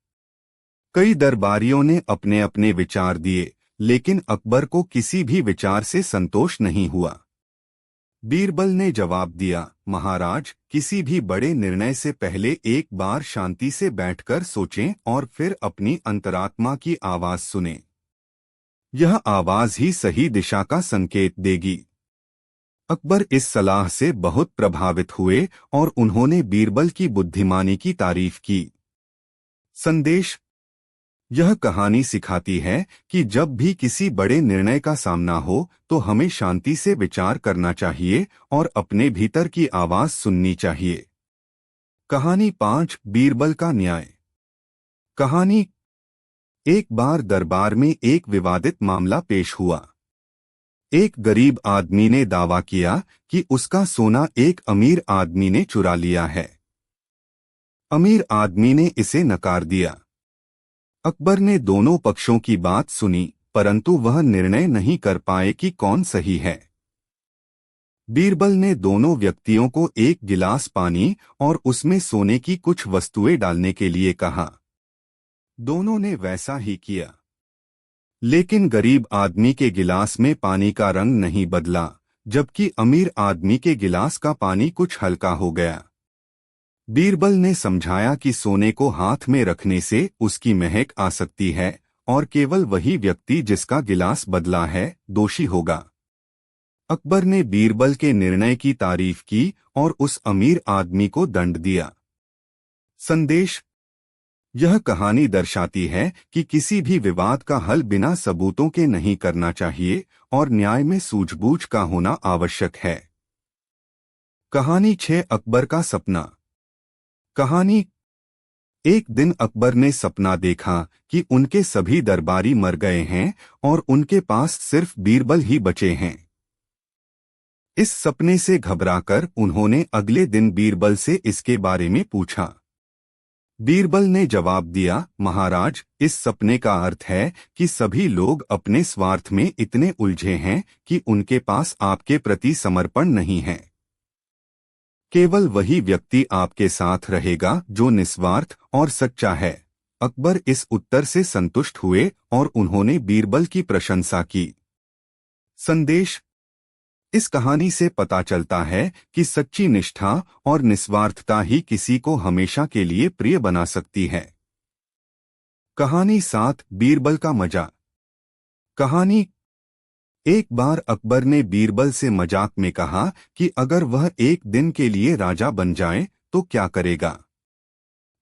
कई दरबारियों ने अपने अपने विचार दिए, लेकिन अकबर को किसी भी विचार से संतोष नहीं हुआ। बीरबल ने जवाब दिया, महाराज, किसी भी बड़े निर्णय से पहले एक बार शांति से बैठकर सोचें और फिर अपनी अंतरात्मा की आवाज सुनें। यह आवाज ही सही दिशा का संकेत देगी। अकबर इस सलाह से बहुत प्रभावित हुए और उन्होंने बीरबल की बुद्धिमानी की तारीफ की। संदेश: यह कहानी सिखाती है कि जब भी किसी बड़े निर्णय का सामना हो तो हमें शांति से विचार करना चाहिए और अपने भीतर की आवाज सुननी चाहिए। कहानी 5 बीरबल का न्याय। कहानी: एक बार दरबार में एक विवादित मामला पेश हुआ। एक गरीब आदमी ने दावा किया कि उसका सोना एक अमीर आदमी ने चुरा लिया है। अमीर आदमी ने इसे नकार दिया। अकबर ने दोनों पक्षों की बात सुनी, परंतु वह निर्णय नहीं कर पाए कि कौन सही है। बीरबल ने दोनों व्यक्तियों को एक गिलास पानी और उसमें सोने की कुछ वस्तुएं डालने के लिए कहा। दोनों ने वैसा ही किया, लेकिन गरीब आदमी के गिलास में पानी का रंग नहीं बदला, जबकि अमीर आदमी के गिलास का पानी कुछ हल्का हो गया। बीरबल ने समझाया कि सोने को हाथ में रखने से उसकी महक आ सकती है और केवल वही व्यक्ति जिसका गिलास बदला है दोषी होगा। अकबर ने बीरबल के निर्णय की तारीफ की और उस अमीर आदमी को दंड दिया। संदेश: यह कहानी दर्शाती है कि किसी भी विवाद का हल बिना सबूतों के नहीं करना चाहिए और न्याय में सूझबूझ का होना आवश्यक है। कहानी 6 अकबर का सपना। कहानी। एक दिन अकबर ने सपना देखा कि उनके सभी दरबारी मर गए हैं और उनके पास सिर्फ बीरबल ही बचे हैं। इस सपने से घबराकर उन्होंने अगले दिन बीरबल से इसके बारे में पूछा। बीरबल ने जवाब दिया, महाराज, इस सपने का अर्थ है कि सभी लोग अपने स्वार्थ में इतने उलझे हैं कि उनके पास आपके प्रति समर्पण नहीं है। केवल वही व्यक्ति आपके साथ रहेगा जो निस्वार्थ और सच्चा है। अकबर इस उत्तर से संतुष्ट हुए और उन्होंने बीरबल की प्रशंसा की। संदेश। इस कहानी से पता चलता है कि सच्ची निष्ठा और निस्वार्थता ही किसी को हमेशा के लिए प्रिय बना सकती है। कहानी 7 बीरबल का मजा। कहानी। एक बार अकबर ने बीरबल से मजाक में कहा कि अगर वह एक दिन के लिए राजा बन जाए तो क्या करेगा।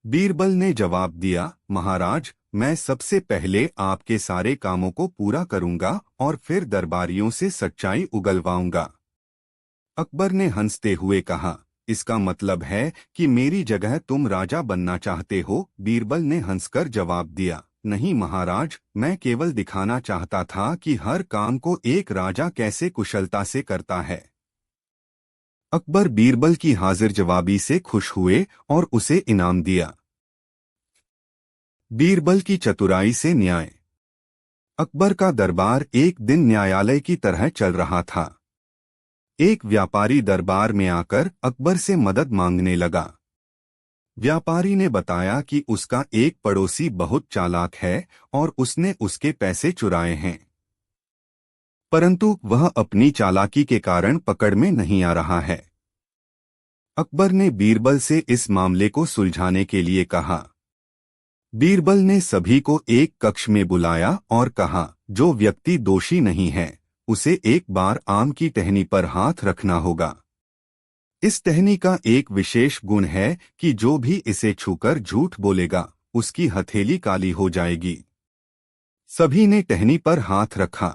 बीरबल ने जवाब दिया, महाराज, मैं सबसे पहले आपके सारे कामों को पूरा करूंगा और फिर दरबारियों से सच्चाई उगलवाऊंगा। अकबर ने हंसते हुए कहा, इसका मतलब है कि मेरी जगह तुम राजा बनना चाहते हो। बीरबल ने हंसकर जवाब दिया, नहीं महाराज, मैं केवल दिखाना चाहता था कि हर काम को एक राजा कैसे कुशलता से करता है। अकबर बीरबल की हाजिर जवाबी से खुश हुए और उसे इनाम दिया। बीरबल की चतुराई से न्याय। अकबर का दरबार एक दिन न्यायालय की तरह चल रहा था। एक व्यापारी दरबार में आकर अकबर से मदद मांगने लगा। व्यापारी ने बताया कि उसका एक पड़ोसी बहुत चालाक है और उसने उसके पैसे चुराए हैं, परंतु वह अपनी चालाकी के कारण पकड़ में नहीं आ रहा है। अकबर ने बीरबल से इस मामले को सुलझाने के लिए कहा। बीरबल ने सभी को एक कक्ष में बुलाया और कहा, जो व्यक्ति दोषी नहीं है उसे एक बार आम की टहनी पर हाथ रखना होगा। इस टहनी का एक विशेष गुण है कि जो भी इसे छूकर झूठ बोलेगा उसकी हथेली काली हो जाएगी। सभी ने टहनी पर हाथ रखा।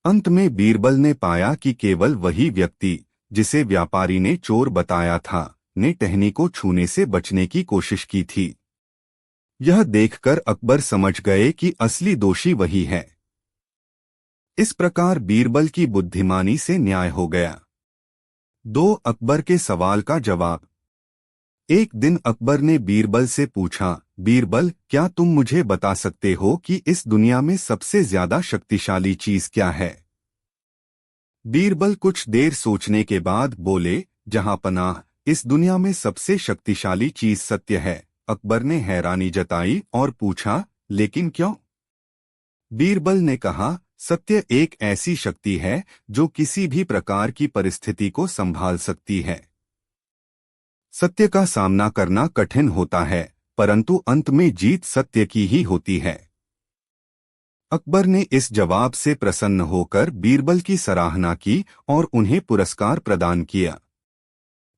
अंत में बीरबल ने पाया कि केवल वही व्यक्ति जिसे व्यापारी ने चोर बताया था ने टहनी को छूने से बचने की कोशिश की थी। यह देखकर अकबर समझ गए कि असली दोषी वही है। इस प्रकार बीरबल की बुद्धिमानी से न्याय हो गया। 2 अकबर के सवाल का जवाब। एक दिन अकबर ने बीरबल से पूछा, बीरबल, क्या तुम मुझे बता सकते हो कि इस दुनिया में सबसे ज्यादा शक्तिशाली चीज क्या है। बीरबल कुछ देर सोचने के बाद बोले, जहांपनाह, इस दुनिया में सबसे शक्तिशाली चीज सत्य है। अकबर ने हैरानी जताई और पूछा, लेकिन क्यों। बीरबल ने कहा, सत्य एक ऐसी शक्ति है जो किसी भी प्रकार की परिस्थिति को संभाल सकती है। सत्य का सामना करना कठिन होता है, परंतु अंत में जीत सत्य की ही होती है। अकबर ने इस जवाब से प्रसन्न होकर बीरबल की सराहना की और उन्हें पुरस्कार प्रदान किया।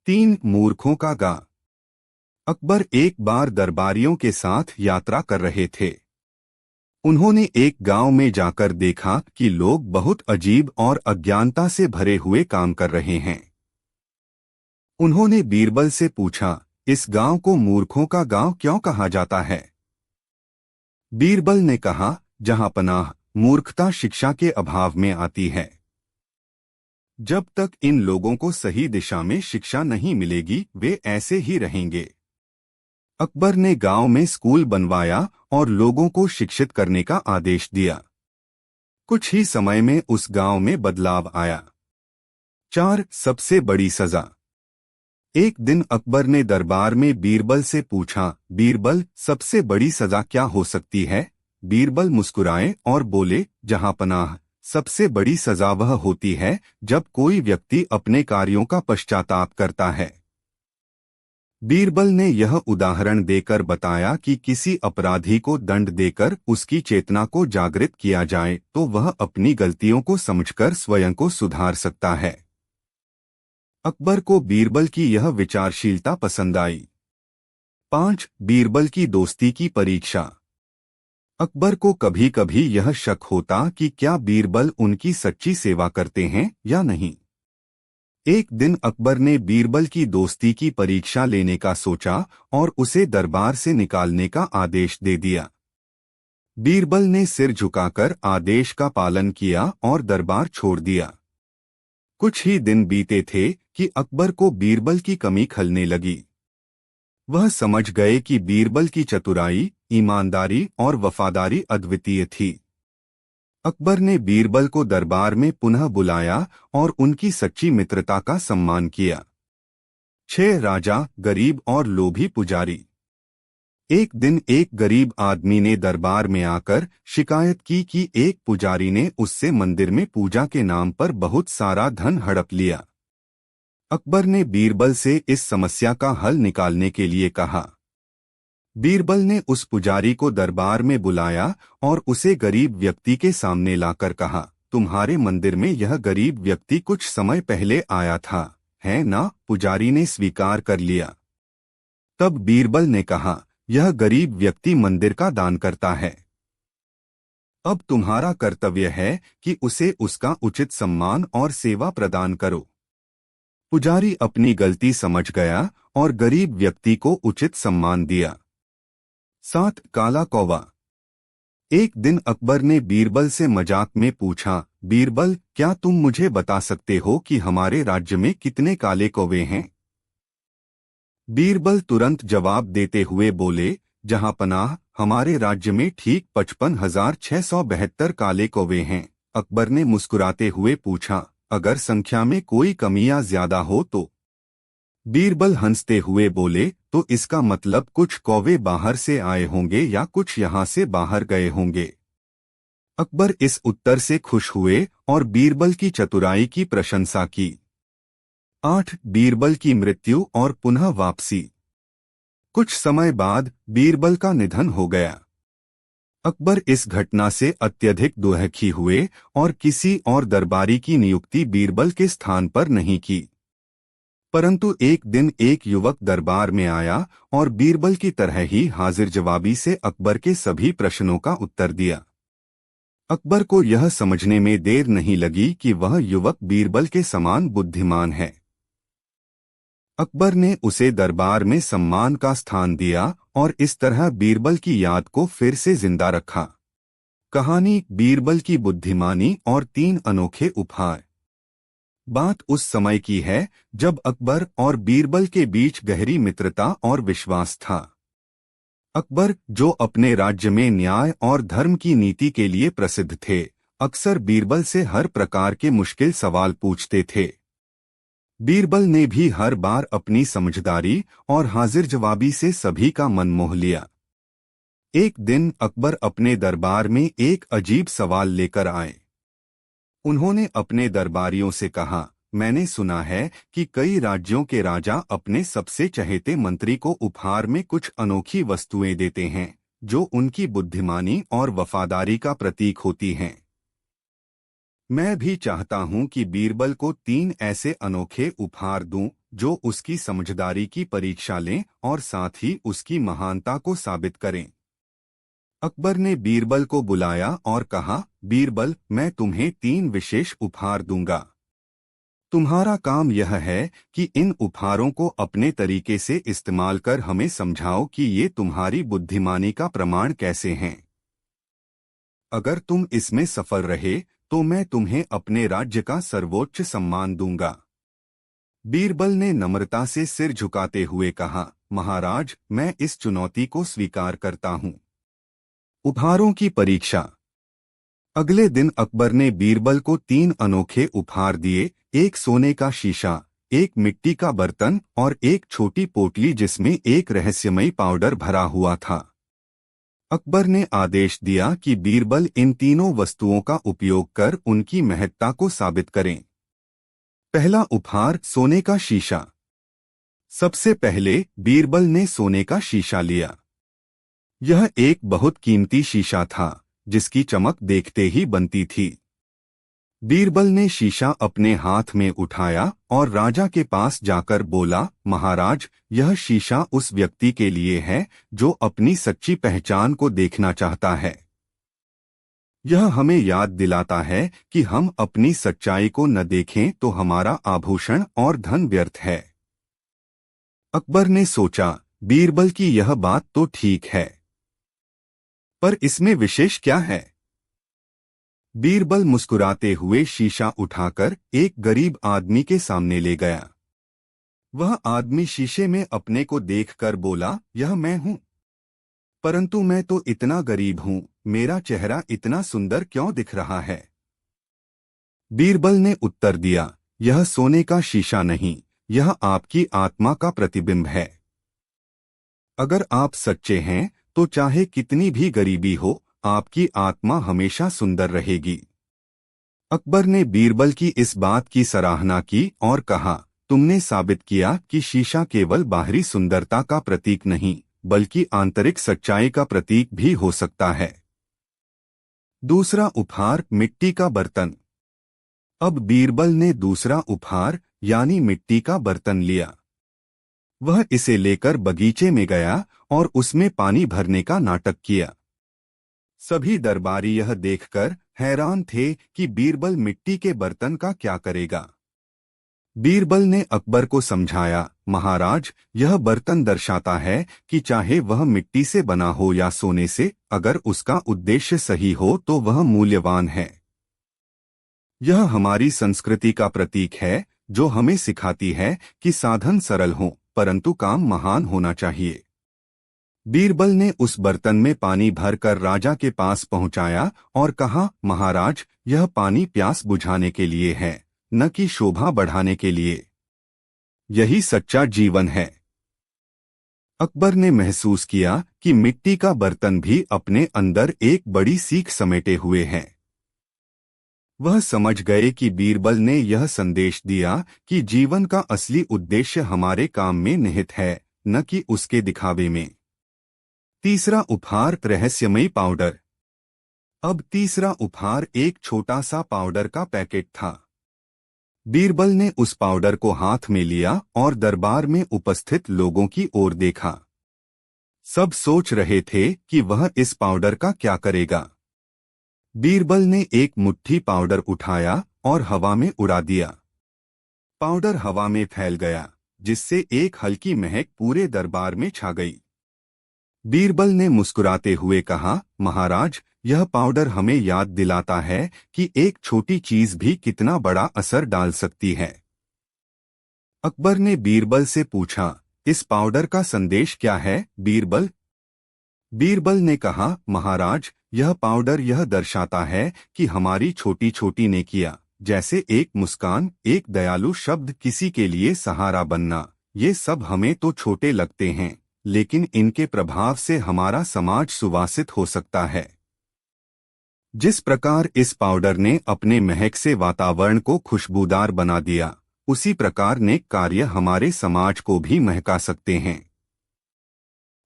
3 मूर्खों का गा। अकबर एक बार दरबारियों के साथ यात्रा कर रहे थे। उन्होंने एक गांव में जाकर देखा कि लोग बहुत अजीब और अज्ञानता से भरे हुए काम कर रहे हैं। उन्होंने बीरबल से पूछा, इस गांव को मूर्खों का गांव क्यों कहा जाता है। बीरबल ने कहा, जहांपनाह, मूर्खता शिक्षा के अभाव में आती है। जब तक इन लोगों को सही दिशा में शिक्षा नहीं मिलेगी वे ऐसे ही रहेंगे। अकबर ने गांव में स्कूल बनवाया और लोगों को शिक्षित करने का आदेश दिया। कुछ ही समय में उस गांव में बदलाव आया। 4 सबसे बड़ी सजा। एक दिन अकबर ने दरबार में बीरबल से पूछा, बीरबल, सबसे बड़ी सजा क्या हो सकती है। बीरबल मुस्कुराए और बोले, जहांपनाह, सबसे बड़ी सजा वह होती है जब कोई व्यक्ति अपने कार्यों का पश्चाताप करता है। बीरबल ने यह उदाहरण देकर बताया कि किसी अपराधी को दंड देकर उसकी चेतना को जागृत किया जाए तो वह अपनी गलतियों को समझकर स्वयं को सुधार सकता है। अकबर को बीरबल की यह विचारशीलता पसंद आई। 5. बीरबल की दोस्ती की परीक्षा। अकबर को कभी कभी यह शक होता कि क्या बीरबल उनकी सच्ची सेवा करते हैं या नहीं। एक दिन अकबर ने बीरबल की दोस्ती की परीक्षा लेने का सोचा और उसे दरबार से निकालने का आदेश दे दिया। बीरबल ने सिर झुकाकर आदेश का पालन किया और दरबार छोड़ दिया। कुछ ही दिन बीते थे कि अकबर को बीरबल की कमी खलने लगी। वह समझ गए कि बीरबल की चतुराई, ईमानदारी और वफादारी अद्वितीय थी। अकबर ने बीरबल को दरबार में पुनः बुलाया और उनकी सच्ची मित्रता का सम्मान किया। 6. राजा, गरीब और लोभी पुजारी। एक दिन एक गरीब आदमी ने दरबार में आकर शिकायत की कि एक पुजारी ने उससे मंदिर में पूजा के नाम पर बहुत सारा धन हड़प लिया। अकबर ने बीरबल से इस समस्या का हल निकालने के लिए कहा। बीरबल ने उस पुजारी को दरबार में बुलाया और उसे गरीब व्यक्ति के सामने लाकर कहा, तुम्हारे मंदिर में यह गरीब व्यक्ति कुछ समय पहले आया था, है ना? पुजारी ने स्वीकार कर लिया। तब बीरबल ने कहा, यह गरीब व्यक्ति मंदिर का दान करता है। अब तुम्हारा कर्तव्य है कि उसे उसका उचित सम्मान और सेवा प्रदान करो। पुजारी अपनी गलती समझ गया और गरीब व्यक्ति को उचित सम्मान दिया। 7. काला कौवा। एक दिन अकबर ने बीरबल से मजाक में पूछा, बीरबल, क्या तुम मुझे बता सकते हो कि हमारे राज्य में कितने काले कौवे हैं? बीरबल तुरंत जवाब देते हुए बोले, जहां पनाह, हमारे राज्य में ठीक 55,672 काले कौवे हैं। अकबर ने मुस्कुराते हुए पूछा, अगर संख्या में कोई कमी या ज्यादा हो तो? बीरबल हंसते हुए बोले, तो इसका मतलब कुछ कौवे बाहर से आए होंगे या कुछ यहां से बाहर गए होंगे। अकबर इस उत्तर से खुश हुए और बीरबल की चतुराई की प्रशंसा की। 8. बीरबल की मृत्यु और पुनः वापसी। कुछ समय बाद बीरबल का निधन हो गया। अकबर इस घटना से अत्यधिक दुखी हुए और किसी और दरबारी की नियुक्ति बीरबल के स्थान पर नहीं की। परंतु एक दिन एक युवक दरबार में आया और बीरबल की तरह ही हाजिर जवाबी से अकबर के सभी प्रश्नों का उत्तर दिया। अकबर को यह समझने में देर नहीं लगी कि वह युवक बीरबल के समान बुद्धिमान है। अकबर ने उसे दरबार में सम्मान का स्थान दिया और इस तरह बीरबल की याद को फिर से जिंदा रखा। कहानी, बीरबल की बुद्धिमानी और 3 अनोखे उपहार। बात उस समय की है जब अकबर और बीरबल के बीच गहरी मित्रता और विश्वास था। अकबर, जो अपने राज्य में न्याय और धर्म की नीति के लिए प्रसिद्ध थे, अक्सर बीरबल से हर प्रकार के मुश्किल सवाल पूछते थे। बीरबल ने भी हर बार अपनी समझदारी और हाजिर जवाबी से सभी का मन मोह लिया। एक दिन अकबर अपने दरबार में एक अजीब सवाल लेकर आए। उन्होंने अपने दरबारियों से कहा, मैंने सुना है कि कई राज्यों के राजा अपने सबसे चहेते मंत्री को उपहार में कुछ अनोखी वस्तुएं देते हैं, जो उनकी बुद्धिमानी और वफादारी का प्रतीक होती हैं। मैं भी चाहता हूं कि बीरबल को 3 ऐसे अनोखे उपहार दूं, जो उसकी समझदारी की परीक्षा लें और साथ ही उसकी महानता को साबित करें। अकबर ने बीरबल को बुलाया और कहा, बीरबल, मैं तुम्हें 3 विशेष उपहार दूंगा। तुम्हारा काम यह है कि इन उपहारों को अपने तरीके से इस्तेमाल कर हमें समझाओ कि ये तुम्हारी बुद्धिमानी का प्रमाण कैसे हैं। अगर तुम इसमें सफल रहे तो मैं तुम्हें अपने राज्य का सर्वोच्च सम्मान दूंगा। बीरबल ने नम्रता से सिर झुकाते हुए कहा, महाराज, मैं इस चुनौती को स्वीकार करता हूं। उपहारों की परीक्षा। अगले दिन अकबर ने बीरबल को 3 अनोखे उपहार दिए, एक सोने का शीशा, एक मिट्टी का बर्तन और एक छोटी पोटली जिसमें एक रहस्यमयी पाउडर भरा हुआ था। अकबर ने आदेश दिया कि बीरबल इन तीनों वस्तुओं का उपयोग कर उनकी महत्ता को साबित करें। पहला उपहार, सोने का शीशा। सबसे पहले बीरबल ने सोने का शीशा लिया। यह एक बहुत कीमती शीशा था, जिसकी चमक देखते ही बनती थी। बीरबल ने शीशा अपने हाथ में उठाया और राजा के पास जाकर बोला, महाराज, यह शीशा उस व्यक्ति के लिए है जो अपनी सच्ची पहचान को देखना चाहता है। यह हमें याद दिलाता है कि हम अपनी सच्चाई को न देखें तो हमारा आभूषण और धन व्यर्थ है। अकबर ने सोचा, बीरबल की यह बात तो ठीक है, पर इसमें विशेष क्या है? बीरबल मुस्कुराते हुए शीशा उठाकर एक गरीब आदमी के सामने ले गया। वह आदमी शीशे में अपने को देखकर बोला, यह मैं हूं, परंतु मैं तो इतना गरीब हूं, मेरा चेहरा इतना सुंदर क्यों दिख रहा है? बीरबल ने उत्तर दिया, यह सोने का शीशा नहीं, यह आपकी आत्मा का प्रतिबिंब है। अगर आप सच्चे हैं तो चाहे कितनी भी गरीबी हो, आपकी आत्मा हमेशा सुंदर रहेगी। अकबर ने बीरबल की इस बात की सराहना की और कहा, तुमने साबित किया कि शीशा केवल बाहरी सुंदरता का प्रतीक नहीं, बल्कि आंतरिक सच्चाई का प्रतीक भी हो सकता है। दूसरा उपहार, मिट्टी का बर्तन। अब बीरबल ने दूसरा उपहार यानी मिट्टी का बर्तन लिया। वह इसे लेकर बगीचे में गया और उसमें पानी भरने का नाटक किया। सभी दरबारी यह देखकर हैरान थे कि बीरबल मिट्टी के बर्तन का क्या करेगा। बीरबल ने अकबर को समझाया, महाराज, यह बर्तन दर्शाता है कि चाहे वह मिट्टी से बना हो या सोने से, अगर उसका उद्देश्य सही हो तो वह मूल्यवान है। यह हमारी संस्कृति का प्रतीक है जो हमें सिखाती है कि साधन सरल हो परंतु काम महान होना चाहिए। बीरबल ने उस बर्तन में पानी भरकर राजा के पास पहुंचाया और कहा, महाराज, यह पानी प्यास बुझाने के लिए है, न कि शोभा बढ़ाने के लिए। यही सच्चा जीवन है। अकबर ने महसूस किया कि मिट्टी का बर्तन भी अपने अंदर एक बड़ी सीख समेटे हुए है। वह समझ गए कि बीरबल ने यह संदेश दिया कि जीवन का असली उद्देश्य हमारे काम में निहित है, न कि उसके दिखावे में। तीसरा उपहार, रहस्यमयी पाउडर। अब तीसरा उपहार एक छोटा सा पाउडर का पैकेट था। बीरबल ने उस पाउडर को हाथ में लिया और दरबार में उपस्थित लोगों की ओर देखा। सब सोच रहे थे कि वह इस पाउडर का क्या करेगा। बीरबल ने एक मुट्ठी पाउडर उठाया और हवा में उड़ा दिया। पाउडर हवा में फैल गया, जिससे एक हल्की महक पूरे दरबार में छा गई। बीरबल ने मुस्कुराते हुए कहा, महाराज, यह पाउडर हमें याद दिलाता है कि एक छोटी चीज भी कितना बड़ा असर डाल सकती है। अकबर ने बीरबल से पूछा, इस पाउडर का संदेश क्या है, बीरबल? बीरबल ने कहा, महाराज, यह पाउडर यह दर्शाता है कि हमारी छोटी छोटी नेकियां, जैसे एक मुस्कान, एक दयालु शब्द, किसी के लिए सहारा बनना, ये सब हमें तो छोटे लगते हैं, लेकिन इनके प्रभाव से हमारा समाज सुवासित हो सकता है। जिस प्रकार इस पाउडर ने अपने महक से वातावरण को खुशबूदार बना दिया, उसी प्रकार नेक कार्य हमारे समाज को भी महका सकते हैं।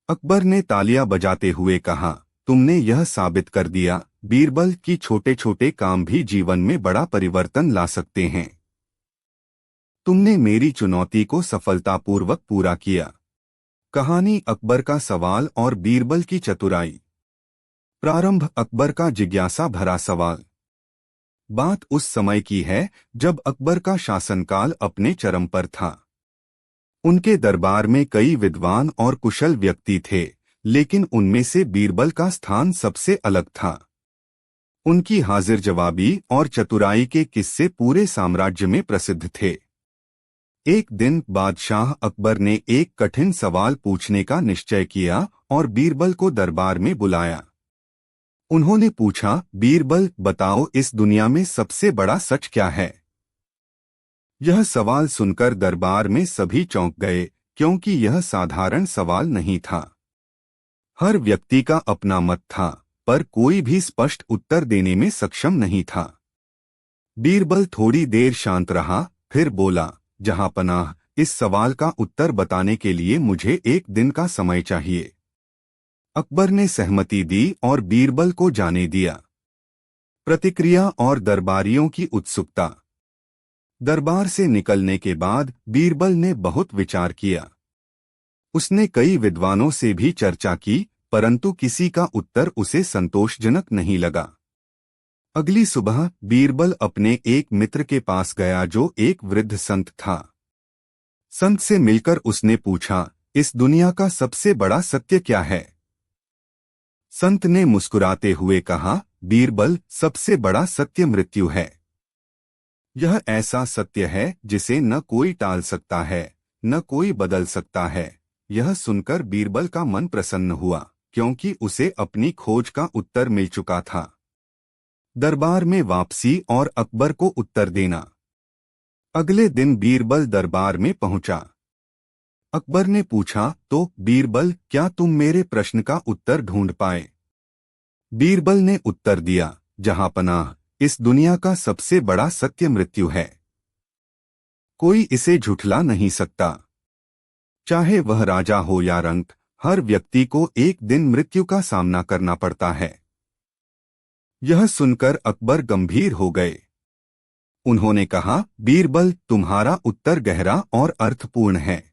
अकबर ने तालियां बजाते हुए कहा, तुमने यह साबित कर दिया, बीरबल, कि छोटे छोटे काम भी जीवन में बड़ा परिवर्तन ला सकते हैं। तुमने मेरी चुनौती को सफलतापूर्वक पूरा किया। कहानी, अकबर का सवाल और बीरबल की चतुराई। प्रारंभ, अकबर का जिज्ञासा भरा सवाल। बात उस समय की है जब अकबर का शासनकाल अपने चरम पर था। उनके दरबार में कई विद्वान और कुशल व्यक्ति थे, लेकिन उनमें से बीरबल का स्थान सबसे अलग था। उनकी हाजिर जवाबी और चतुराई के किस्से पूरे साम्राज्य में प्रसिद्ध थे। एक दिन बादशाह अकबर ने एक कठिन सवाल पूछने का निश्चय किया और बीरबल को दरबार में बुलाया। उन्होंने पूछा, बीरबल, बताओ, इस दुनिया में सबसे बड़ा सच क्या है? यह सवाल सुनकर दरबार में सभी चौंक गए, क्योंकि यह साधारण सवाल नहीं था। हर व्यक्ति का अपना मत था, पर कोई भी स्पष्ट उत्तर देने में सक्षम नहीं था। बीरबल थोड़ी देर शांत रहा, फिर बोला, जहांपनाह, इस सवाल का उत्तर बताने के लिए मुझे एक दिन का समय चाहिए। अकबर ने सहमति दी और बीरबल को जाने दिया। प्रतिक्रिया और दरबारियों की उत्सुकता। दरबार से निकलने के बाद बीरबल ने बहुत विचार किया। उसने कई विद्वानों से भी चर्चा की, परंतु किसी का उत्तर उसे संतोषजनक नहीं लगा। अगली सुबह बीरबल अपने एक मित्र के पास गया जो एक वृद्ध संत था। संत से मिलकर उसने पूछा, इस दुनिया का सबसे बड़ा सत्य क्या है? संत ने मुस्कुराते हुए कहा, बीरबल, सबसे बड़ा सत्य मृत्यु है। यह ऐसा सत्य है जिसे न कोई टाल सकता है, न कोई बदल सकता है। यह सुनकर बीरबल का मन प्रसन्न हुआ, क्योंकि उसे अपनी खोज का उत्तर मिल चुका था। दरबार में वापसी और अकबर को उत्तर देना। अगले दिन बीरबल दरबार में पहुंचा। अकबर ने पूछा, तो बीरबल, क्या तुम मेरे प्रश्न का उत्तर ढूंढ पाए? बीरबल ने उत्तर दिया, जहांपनाह, इस दुनिया का सबसे बड़ा सत्य मृत्यु है। कोई इसे झुठला नहीं सकता। चाहे वह राजा हो या रंक, हर व्यक्ति को एक दिन मृत्यु का सामना करना पड़ता है। यह सुनकर अकबर गंभीर हो गए। उन्होंने कहा, बीरबल, तुम्हारा उत्तर गहरा और अर्थपूर्ण है।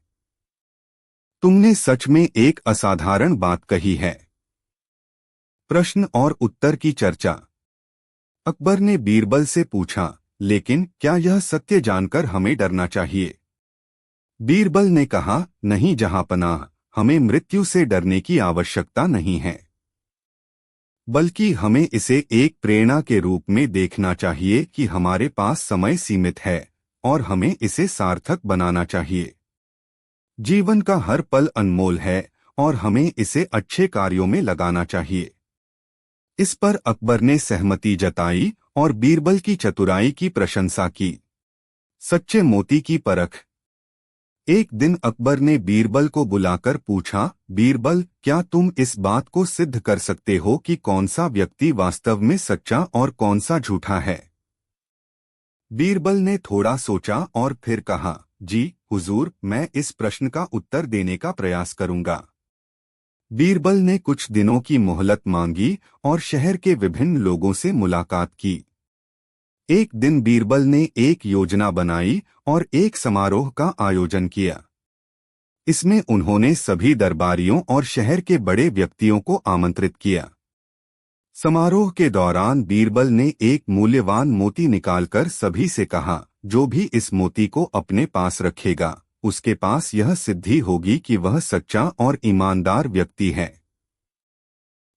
तुमने सच में एक असाधारण बात कही है। प्रश्न और उत्तर की चर्चा। अकबर ने बीरबल से पूछा, लेकिन क्या यह सत्य जानकर हमें डरना चाहिए? बीरबल ने कहा, नहीं जहांपनाह, हमें मृत्यु से डरने की आवश्यकता नहीं है, बल्कि हमें इसे एक प्रेरणा के रूप में देखना चाहिए कि हमारे पास समय सीमित है और हमें इसे सार्थक बनाना चाहिए। जीवन का हर पल अनमोल है और हमें इसे अच्छे कार्यों में लगाना चाहिए। इस पर अकबर ने सहमति जताई और बीरबल की चतुराई की प्रशंसा की। सच्चे मोती की परख। एक दिन अकबर ने बीरबल को बुलाकर पूछा, बीरबल, क्या तुम इस बात को सिद्ध कर सकते हो कि कौन सा व्यक्ति वास्तव में सच्चा और कौन सा झूठा है? बीरबल ने थोड़ा सोचा और फिर कहा, जी हुजूर, मैं इस प्रश्न का उत्तर देने का प्रयास करूंगा। बीरबल ने कुछ दिनों की मोहलत मांगी और शहर के विभिन्न लोगों से मुलाकात की। एक दिन बीरबल ने एक योजना बनाई और एक समारोह का आयोजन किया। इसमें उन्होंने सभी दरबारियों और शहर के बड़े व्यक्तियों को आमंत्रित किया। समारोह के दौरान बीरबल ने एक मूल्यवान मोती निकालकर सभी से कहा, जो भी इस मोती को अपने पास रखेगा, उसके पास यह सिद्धि होगी कि वह सच्चा और ईमानदार व्यक्ति है।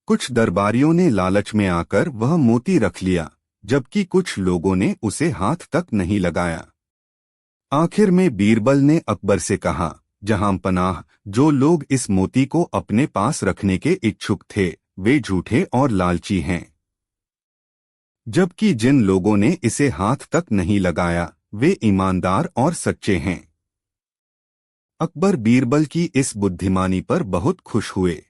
कुछ दरबारियों ने लालच में आकर वह मोती रख लिया, जबकि कुछ लोगों ने उसे हाथ तक नहीं लगाया। आखिर में बीरबल ने अकबर से कहा, जहांपनाह, जो लोग इस मोती को अपने पास रखने के इच्छुक थे, वे झूठे और लालची हैं, जबकि जिन लोगों ने इसे हाथ तक नहीं लगाया, वे ईमानदार और सच्चे हैं। अकबर बीरबल की इस बुद्धिमानी पर बहुत खुश हुए।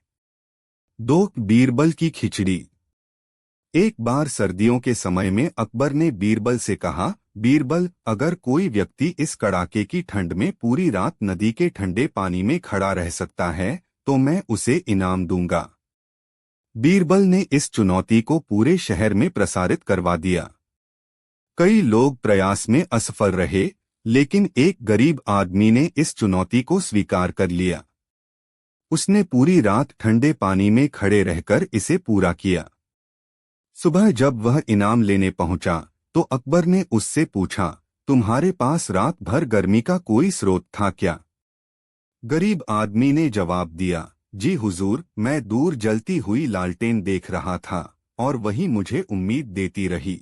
2 बीरबल की खिचड़ी। एक बार सर्दियों के समय में अकबर ने बीरबल से कहा, बीरबल, अगर कोई व्यक्ति इस कड़ाके की ठंड में पूरी रात नदी के ठंडे पानी में खड़ा रह सकता है, तो मैं उसे इनाम दूंगा। बीरबल ने इस चुनौती को पूरे शहर में प्रसारित करवा दिया। कई लोग प्रयास में असफल रहे, लेकिन एक गरीब आदमी ने इस चुनौती को स्वीकार कर लिया। उसने पूरी रात ठंडे पानी में खड़े रहकर इसे पूरा किया। सुबह जब वह इनाम लेने पहुंचा, तो अकबर ने उससे पूछा, तुम्हारे पास रात भर गर्मी का कोई स्रोत था क्या? गरीब आदमी ने जवाब दिया, जी हुजूर, मैं दूर जलती हुई लालटेन देख रहा था और वही मुझे उम्मीद देती रही।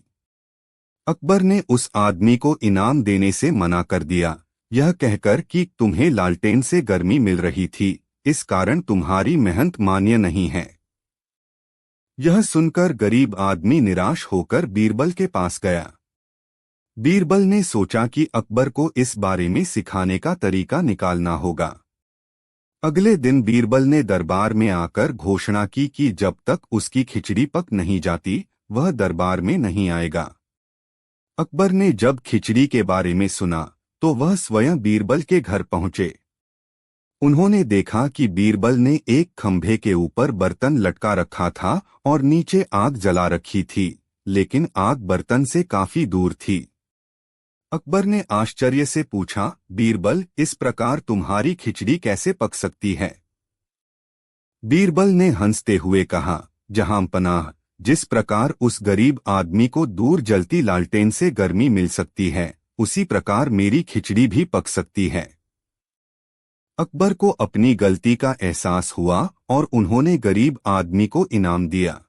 अकबर ने उस आदमी को इनाम देने से मना कर दिया, यह कहकर कि तुम्हें लालटेन से गर्मी मिल रही थी, इस कारण तुम्हारी मेहनत मान्य नहीं है। यह सुनकर गरीब आदमी निराश होकर बीरबल के पास गया। बीरबल ने सोचा कि अकबर को इस बारे में सिखाने का तरीका निकालना होगा। अगले दिन बीरबल ने दरबार में आकर घोषणा की कि जब तक उसकी खिचड़ी पक नहीं जाती, वह दरबार में नहीं आएगा। अकबर ने जब खिचड़ी के बारे में सुना, तो वह स्वयं बीरबल के घर पहुंचे। उन्होंने देखा कि बीरबल ने एक खंभे के ऊपर बर्तन लटका रखा था और नीचे आग जला रखी थी, लेकिन आग बर्तन से काफी दूर थी। अकबर ने आश्चर्य से पूछा, बीरबल, इस प्रकार तुम्हारी खिचड़ी कैसे पक सकती है? बीरबल ने हंसते हुए कहा, जहां पनाह, जिस प्रकार उस गरीब आदमी को दूर जलती लालटेन से गर्मी मिल सकती है, उसी प्रकार मेरी खिचड़ी भी पक सकती है। अकबर को अपनी गलती का एहसास हुआ और उन्होंने गरीब आदमी को इनाम दिया।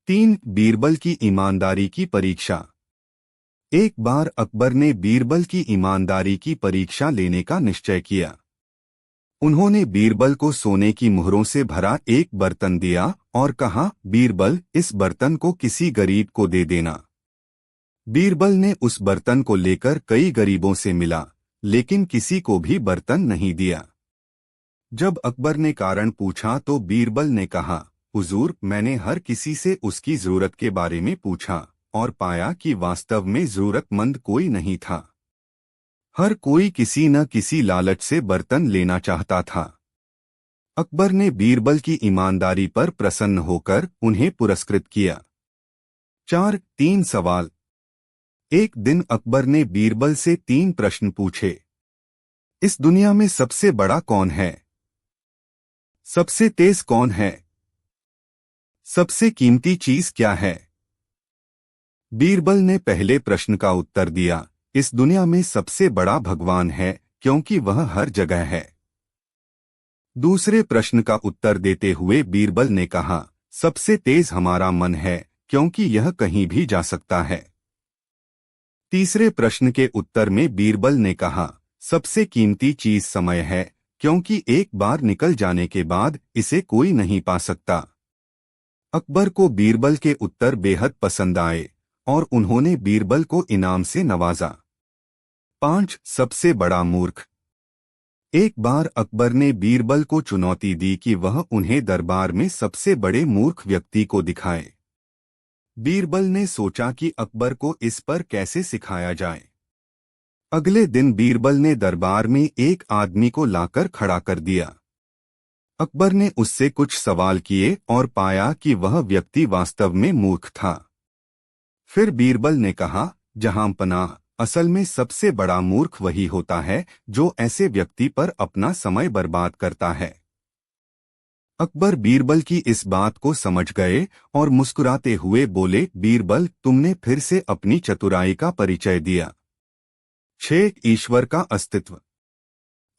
3. बीरबल की ईमानदारी की परीक्षा। एक बार अकबर ने बीरबल की ईमानदारी की परीक्षा लेने का निश्चय किया। उन्होंने बीरबल को सोने की मुहरों से भरा एक बर्तन दिया और कहा, बीरबल, इस बर्तन को किसी गरीब को दे देना। बीरबल ने उस बर्तन को लेकर कई गरीबों से मिला, लेकिन किसी को भी बर्तन नहीं दिया। जब अकबर ने कारण पूछा तो बीरबल ने कहा, हुजूर, मैंने हर किसी से उसकी जरूरत के बारे में पूछा और पाया कि वास्तव में जरूरतमंद कोई नहीं था। हर कोई किसी न किसी लालच से बर्तन लेना चाहता था। अकबर ने बीरबल की ईमानदारी पर प्रसन्न होकर उन्हें पुरस्कृत किया। 4. 3 सवाल। एक दिन अकबर ने बीरबल से 3 प्रश्न पूछे। इस दुनिया में सबसे बड़ा कौन है? सबसे तेज कौन है? सबसे कीमती चीज क्या है? बीरबल ने पहले प्रश्न का उत्तर दिया, इस दुनिया में सबसे बड़ा भगवान है, क्योंकि वह हर जगह है। दूसरे प्रश्न का उत्तर देते हुए बीरबल ने कहा, सबसे तेज हमारा मन है, क्योंकि यह कहीं भी जा सकता है। तीसरे प्रश्न के उत्तर में बीरबल ने कहा, सबसे कीमती चीज समय है, क्योंकि एक बार निकल जाने के बाद इसे कोई नहीं पा सकता। अकबर को बीरबल के उत्तर बेहद पसंद आए और उन्होंने बीरबल को इनाम से नवाजा। 5. सबसे बड़ा मूर्ख। एक बार अकबर ने बीरबल को चुनौती दी कि वह उन्हें दरबार में सबसे बड़े मूर्ख व्यक्ति को दिखाए। बीरबल ने सोचा कि अकबर को इस पर कैसे सिखाया जाए। अगले दिन बीरबल ने दरबार में एक आदमी को लाकर खड़ा कर दिया। अकबर ने उससे कुछ सवाल किए और पाया कि वह व्यक्ति वास्तव में मूर्ख था। फिर बीरबल ने कहा, जहां पनाह, असल में सबसे बड़ा मूर्ख वही होता है जो ऐसे व्यक्ति पर अपना समय बर्बाद करता है। अकबर बीरबल की इस बात को समझ गए और मुस्कुराते हुए बोले, बीरबल, तुमने फिर से अपनी चतुराई का परिचय दिया। 6. ईश्वर का अस्तित्व।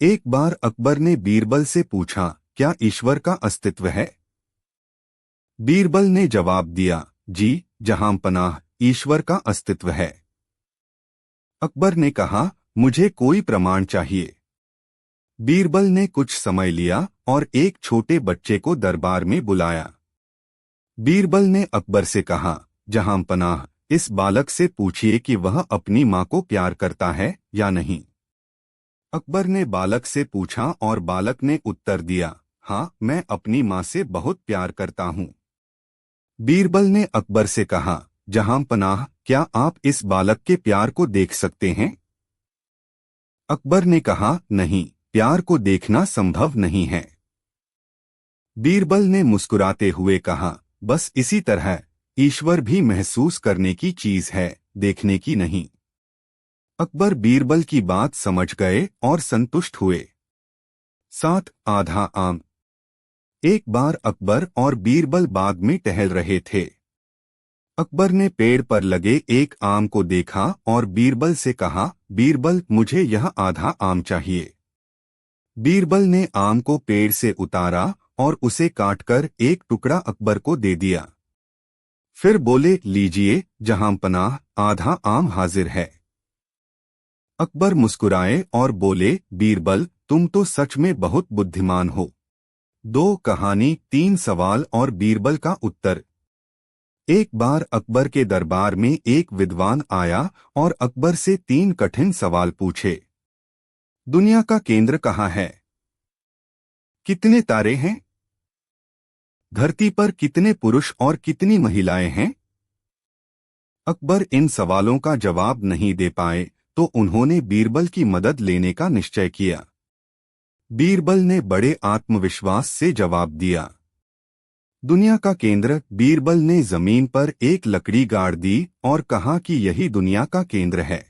एक बार अकबर ने बीरबल से पूछा, क्या ईश्वर का अस्तित्व है? बीरबल ने जवाब दिया, जी, जहां पनाह, ईश्वर का अस्तित्व है। अकबर ने कहा, मुझे कोई प्रमाण चाहिए। बीरबल ने कुछ समय लिया और एक छोटे बच्चे को दरबार में बुलाया। बीरबल ने अकबर से कहा, जहां पनाह, इस बालक से पूछिए कि वह अपनी मां को प्यार करता है या नहीं। अकबर ने बालक से पूछा और बालक ने उत्तर दिया, हाँ, मैं अपनी मां से बहुत प्यार करता हूं। बीरबल ने अकबर से कहा, जहां पनाह, क्या आप इस बालक के प्यार को देख सकते हैं? अकबर ने कहा, नहीं, प्यार को देखना संभव नहीं है। बीरबल ने मुस्कुराते हुए कहा, बस इसी तरह ईश्वर भी महसूस करने की चीज है, देखने की नहीं। अकबर बीरबल की बात समझ गए और संतुष्ट हुए। 7. आधा आम। एक बार अकबर और बीरबल बाग में टहल रहे थे। अकबर ने पेड़ पर लगे एक आम को देखा और बीरबल से कहा, बीरबल, मुझे यह आधा आम चाहिए। बीरबल ने आम को पेड़ से उतारा और उसे काटकर एक टुकड़ा अकबर को दे दिया। फिर बोले, लीजिए, जहां पनाह, आधा आम हाजिर है। अकबर मुस्कुराए और बोले, बीरबल, तुम तो सच में बहुत बुद्धिमान हो। 2 कहानी, 3 सवाल और बीरबल का उत्तर। एक बार अकबर के दरबार में एक विद्वान आया और अकबर से 3 कठिन सवाल पूछे। दुनिया का केंद्र कहाँ है? कितने तारे हैं? धरती पर कितने पुरुष और कितनी महिलाएं हैं? अकबर इन सवालों का जवाब नहीं दे पाए तो उन्होंने बीरबल की मदद लेने का निश्चय किया। बीरबल ने बड़े आत्मविश्वास से जवाब दिया, दुनिया का केंद्र। बीरबल ने जमीन पर एक लकड़ी गाड़ दी और कहा कि यही दुनिया का केंद्र है।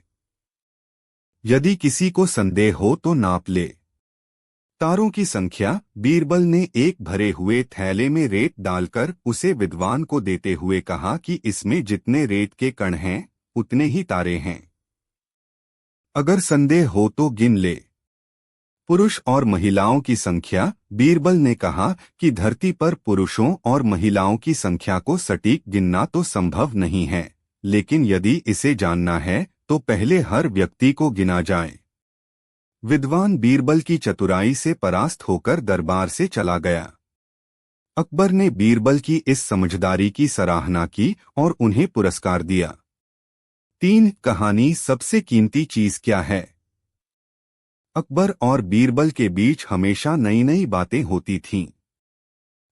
यदि किसी को संदेह हो तो नाप ले। तारों की संख्या। बीरबल ने एक भरे हुए थैले में रेत डालकर उसे विद्वान को देते हुए कहा कि इसमें जितने रेत के कण हैं उतने ही तारे हैं। अगर संदेह हो तो गिन ले। पुरुष और महिलाओं की संख्या। बीरबल ने कहा कि धरती पर पुरुषों और महिलाओं की संख्या को सटीक गिनना तो संभव नहीं है, लेकिन यदि इसे जानना है तो पहले हर व्यक्ति को गिना जाए। विद्वान बीरबल की चतुराई से परास्त होकर दरबार से चला गया। अकबर ने बीरबल की इस समझदारी की सराहना की और उन्हें पुरस्कार दिया। 3 कहानी सबसे कीमती चीज क्या है। अकबर और बीरबल के बीच हमेशा नई नई बातें होती थीं।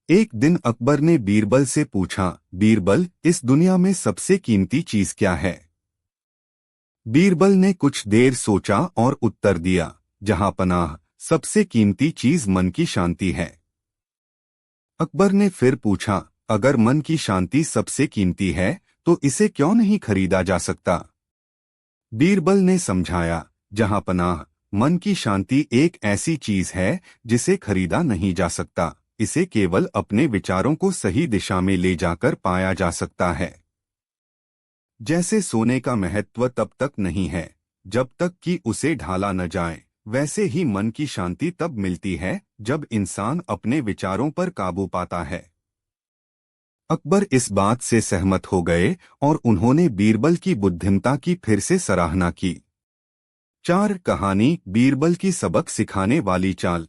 एक दिन अकबर ने बीरबल से पूछा, बीरबल, इस दुनिया में सबसे कीमती चीज क्या है। बीरबल ने कुछ देर सोचा और उत्तर दिया, जहां पनाह, सबसे कीमती चीज मन की शांति है। अकबर ने फिर पूछा, अगर मन की शांति सबसे कीमती है तो इसे क्यों नहीं खरीदा जा सकता। बीरबल ने समझाया, जहां पनाह, मन की शांति एक ऐसी चीज है जिसे खरीदा नहीं जा सकता, इसे केवल अपने विचारों को सही दिशा में ले जाकर पाया जा सकता है। जैसे सोने का महत्व तब तक नहीं है जब तक कि उसे ढाला न जाए, वैसे ही मन की शांति तब मिलती है जब इंसान अपने विचारों पर काबू पाता है। अकबर इस बात से सहमत हो गए और उन्होंने बीरबल की बुद्धिमत्ता की फिर से सराहना की। 4 कहानी बीरबल की सबक सिखाने वाली चाल।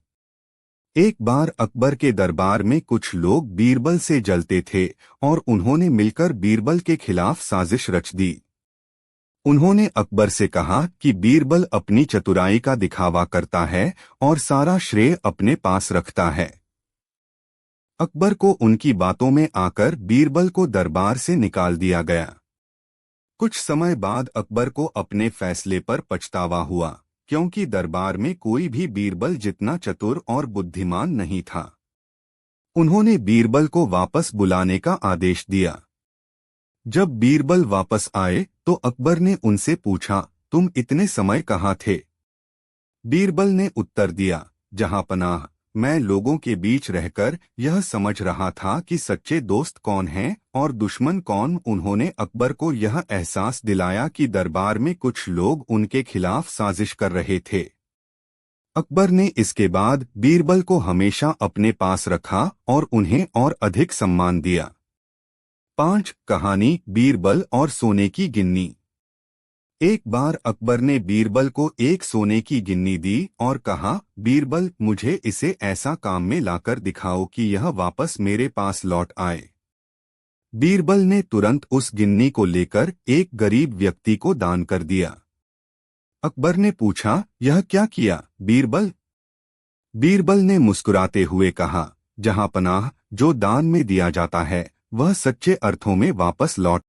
एक बार अकबर के दरबार में कुछ लोग बीरबल से जलते थे और उन्होंने मिलकर बीरबल के खिलाफ साजिश रच दी। उन्होंने अकबर से कहा कि बीरबल अपनी चतुराई का दिखावा करता है और सारा श्रेय अपने पास रखता है। अकबर को उनकी बातों में आकर बीरबल को दरबार से निकाल दिया गया। कुछ समय बाद अकबर को अपने फैसले पर पछतावा हुआ, क्योंकि दरबार में कोई भी बीरबल जितना चतुर और बुद्धिमान नहीं था। उन्होंने बीरबल को वापस बुलाने का आदेश दिया। जब बीरबल वापस आए तो अकबर ने उनसे पूछा, तुम इतने समय कहाँ थे। बीरबल ने उत्तर दिया, जहां पनाह, मैं लोगों के बीच रहकर यह समझ रहा था कि सच्चे दोस्त कौन हैं और दुश्मन कौन। उन्होंने अकबर को यह एहसास दिलाया कि दरबार में कुछ लोग उनके खिलाफ साजिश कर रहे थे। अकबर ने इसके बाद बीरबल को हमेशा अपने पास रखा और उन्हें और अधिक सम्मान दिया। 5 कहानी बीरबल और सोने की गिन्नी। एक बार अकबर ने बीरबल को एक सोने की गिन्नी दी और कहा, बीरबल, मुझे इसे ऐसा काम में लाकर दिखाओ कि यह वापस मेरे पास लौट आए। बीरबल ने तुरंत उस गिन्नी को लेकर एक गरीब व्यक्ति को दान कर दिया। अकबर ने पूछा, यह क्या किया बीरबल। बीरबल ने मुस्कुराते हुए कहा, जहां पनाह, जो दान में दिया जाता है वह सच्चे अर्थों में वापस लौट